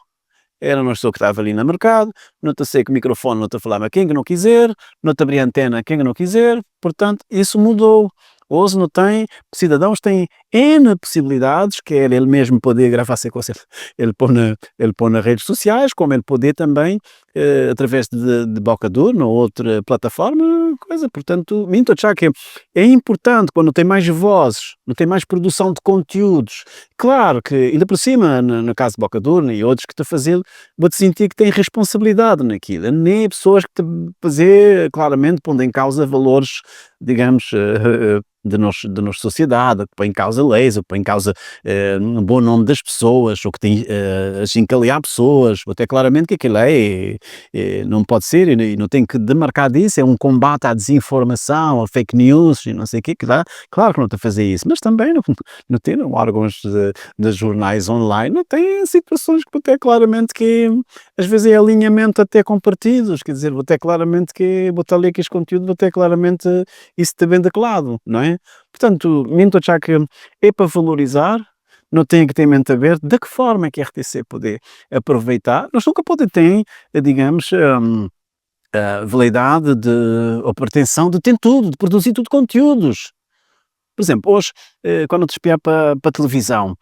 Era nós só que estava ali no mercado, não te sei que o microfone não te falava quem que não quiser, não te abria a antena quem que não quiser, portanto, isso mudou. Hoje não tem, cidadãos têm N possibilidades, quer ele mesmo poder gravar-se com ele põe nas redes sociais, como ele poder também, através de boca de urna ou outra plataforma, coisa, portanto, minto já que é importante quando tem mais vozes, não tem mais produção de conteúdos. Claro que, ainda por cima, no caso de boca de urna e outros que te fazem, vou-te sentir que têm responsabilidade naquilo, nem pessoas que te fazer, claramente, pondo em causa valores, digamos, de nossa sociedade, que põe em causa leis, ou que põe em causa um bom nome das pessoas, ou que tem achincalhar pessoas, até claramente que aquilo não pode ser e não tem que demarcar disso, é um combate à desinformação, a fake news e não sei o que dá, claro que não está a fazer isso, mas também não tem órgãos de jornais online, não tem situações que até claramente que às vezes é alinhamento até com partidos, quer dizer, até claramente que botar ali aqueles conteúdos, até claramente isso está bem declarado, não é? Portanto, minto já que é para valorizar, não tem que ter mente aberta, de que forma é que a RTC poder aproveitar, nós nunca podemos ter, digamos, a validade ou pretensão de ter tudo, de produzir tudo conteúdos. Por exemplo, hoje, quando te espiar para a televisão,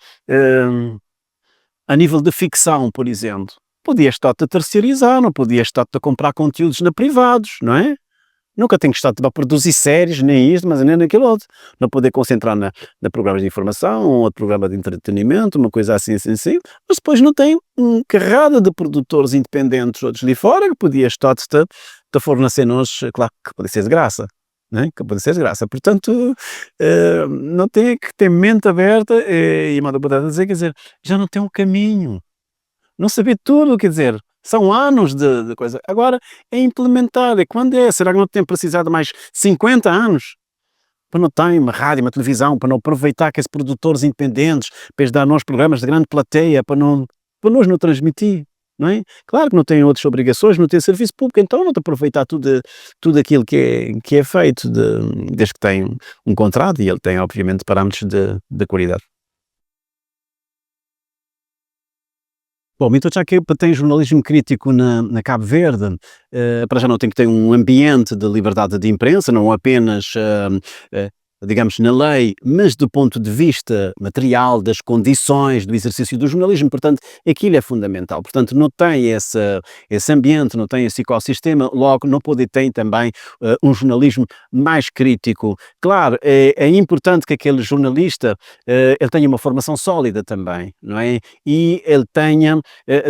a nível de ficção, por exemplo, podias estar-te a terceirizar, não podias estar-te a comprar conteúdos na privados, não é? Nunca tenho que estar a produzir séries, nem isto, mas nem naquilo outro. Não poder concentrar na programas de informação, um outro programa de entretenimento, uma coisa assim, assim, assim. Mas depois não tem uma carrada de produtores independentes, outros ali fora, que podia estar-te a fornecer-nos, claro, que pode ser de graça. Né? Que pode ser de graça. Portanto, não tem que ter mente aberta e uma deputada dizer, quer dizer, já não tem um caminho. Não saber tudo, quer dizer, são anos de coisa. Agora é implementar. E quando é? Será que não tem precisado de mais 50 anos? Para não ter uma rádio, uma televisão, para não aproveitar que esses produtores independentes, para eles dar nós programas de grande plateia, para nós não transmitir, não é? Claro que não têm outras obrigações, não têm serviço público, então não te aproveitar tudo aquilo que é feito, desde que tem um contrato e ele tem, obviamente, parâmetros de qualidade. Bom, então já que tem jornalismo crítico na Cabo Verde, para já não tem que ter um ambiente de liberdade de imprensa, não apenas, digamos, na lei, mas do ponto de vista material, das condições do exercício do jornalismo, portanto, aquilo é fundamental. Portanto, não tem esse ambiente, não tem esse ecossistema, logo não pode ter também um jornalismo mais crítico. Claro, é importante que aquele jornalista ele tenha uma formação sólida também, não é? E ele tenha,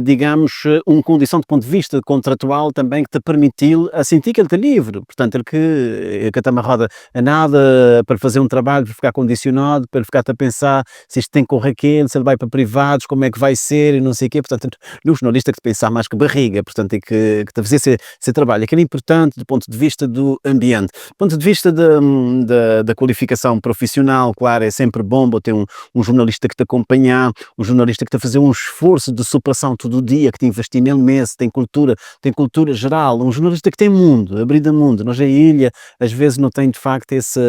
digamos, uma condição de ponto de vista contratual também que te permitiu a sentir que ele está livre, portanto, ele que está amarrado a nada para fazer um trabalho, para ficar condicionado, para ficar a pensar se isto tem que correr quente, se ele vai para privados, como é que vai ser e não sei o quê, portanto, no jornalista que te pensar mais que barriga, portanto, é que te fazer esse trabalho, aquilo é importante do ponto de vista do ambiente. Do ponto de vista da qualificação profissional, claro, é sempre bom ter um jornalista que te acompanhar, um jornalista que te fazer um esforço de superação todo o dia, que te investir nele mesmo, tem cultura geral, um jornalista que tem mundo, abrido mundo. Nós a ilha, às vezes não tem de facto essa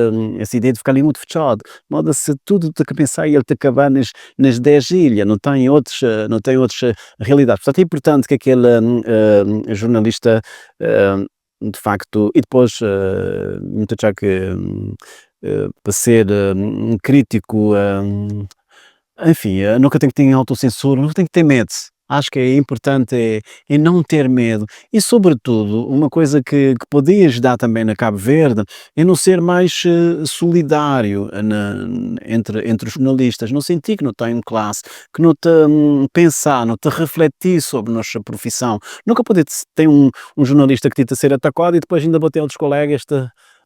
ideia de ficar ali muito fechado, moda-se tudo de que pensar e ele te acabar nas 10 ilhas, não tem outras realidades. Portanto, é importante que aquele jornalista de facto, e depois muito já que para ser um crítico, enfim, nunca tem que ter autocensura, nunca tem que ter medo. Acho que é importante é não ter medo e, sobretudo, uma coisa que podia ajudar também na Cabo Verde é não ser mais solidário entre os jornalistas, no sentido que não tem classe, que não te pensar, não te refletir sobre a nossa profissão. Nunca pode ter um jornalista que tenta ser atacado e depois ainda bater outros colegas,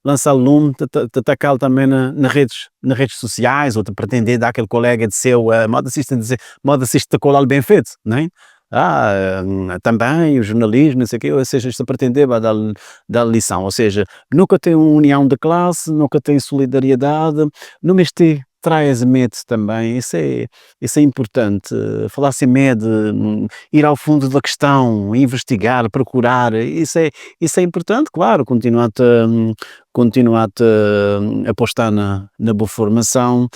lançar lume, te atacar também nas redes sociais, ou te pretender dar aquele colega de seu, moda-se isto colar bem feito, não é? Também o jornalismo, não sei o quê, ou seja, isto a pretender vai dar lição, ou seja, nunca tem uma união de classe, nunca tem solidariedade, não este traz medo também, isso é importante, falar sem medo, ir ao fundo da questão, investigar, procurar, isso é importante, claro, continuar a apostar na boa formação,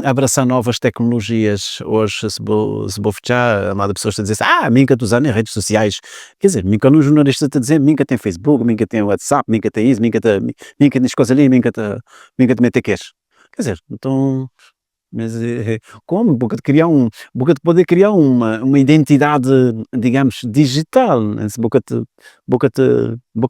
abraçar novas tecnologias. Hoje, se vou fechar, a maioria das pessoas está a dizer assim, minha tu usando em redes sociais. Quer dizer, minha no jornalista está a dizer, minha tem Facebook, minha tem WhatsApp, minha tem isso, minha tem coisas ali, minha te mete queixo. Quer dizer, então, mas como? Boca de poder criar uma identidade, digamos, digital, né? Se boca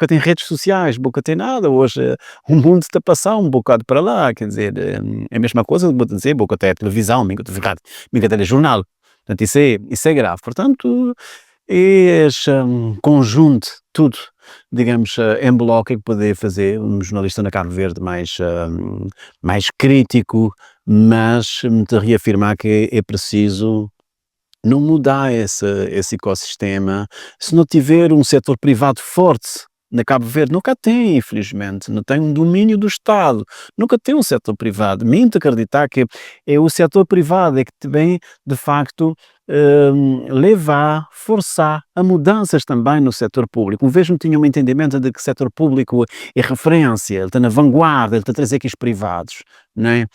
tem redes sociais, boca tem nada, hoje o mundo está a passar um bocado para lá, quer dizer, é a mesma coisa, vou dizer, boca tem a televisão, minha tem telejornal, portanto isso é grave, portanto, este conjunto, tudo, digamos, em bloco é que poder fazer um jornalista na Cabo Verde mais crítico, mas te reafirmar que é preciso não mudar esse ecossistema. Se não tiver um setor privado forte na Cabo Verde, nunca tem, infelizmente, não tem um domínio do Estado, nunca tem um setor privado. Minto acreditar que é o setor privado é que vem, de facto, levar, forçar a mudanças também no setor público. Uma vez não tinha um entendimento de que o setor público é referência, ele está na vanguarda, ele está a trazer aqui os privados, não é?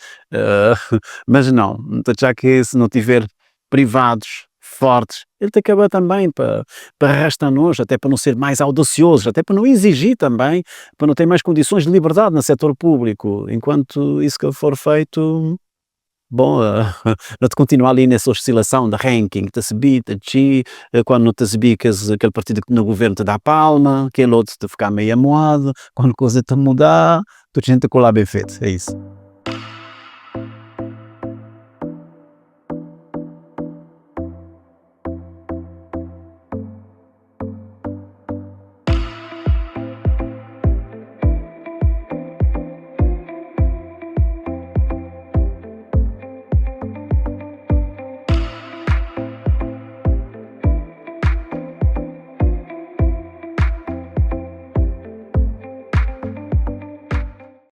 Mas não, já que se não tiver privados fortes, ele tem que acabar também para arrastar-nos, até para não ser mais audaciosos, até para não exigir também, para não ter mais condições de liberdade no setor público. Enquanto isso que for feito, bom, não te continuar ali nessa oscilação de ranking, te subir, te descer, quando não te subir, aquele partido que no governo te dá palma, aquele outro te ficar meio amoado, quando a coisa te mudar, tu gente colar bem feito, é isso.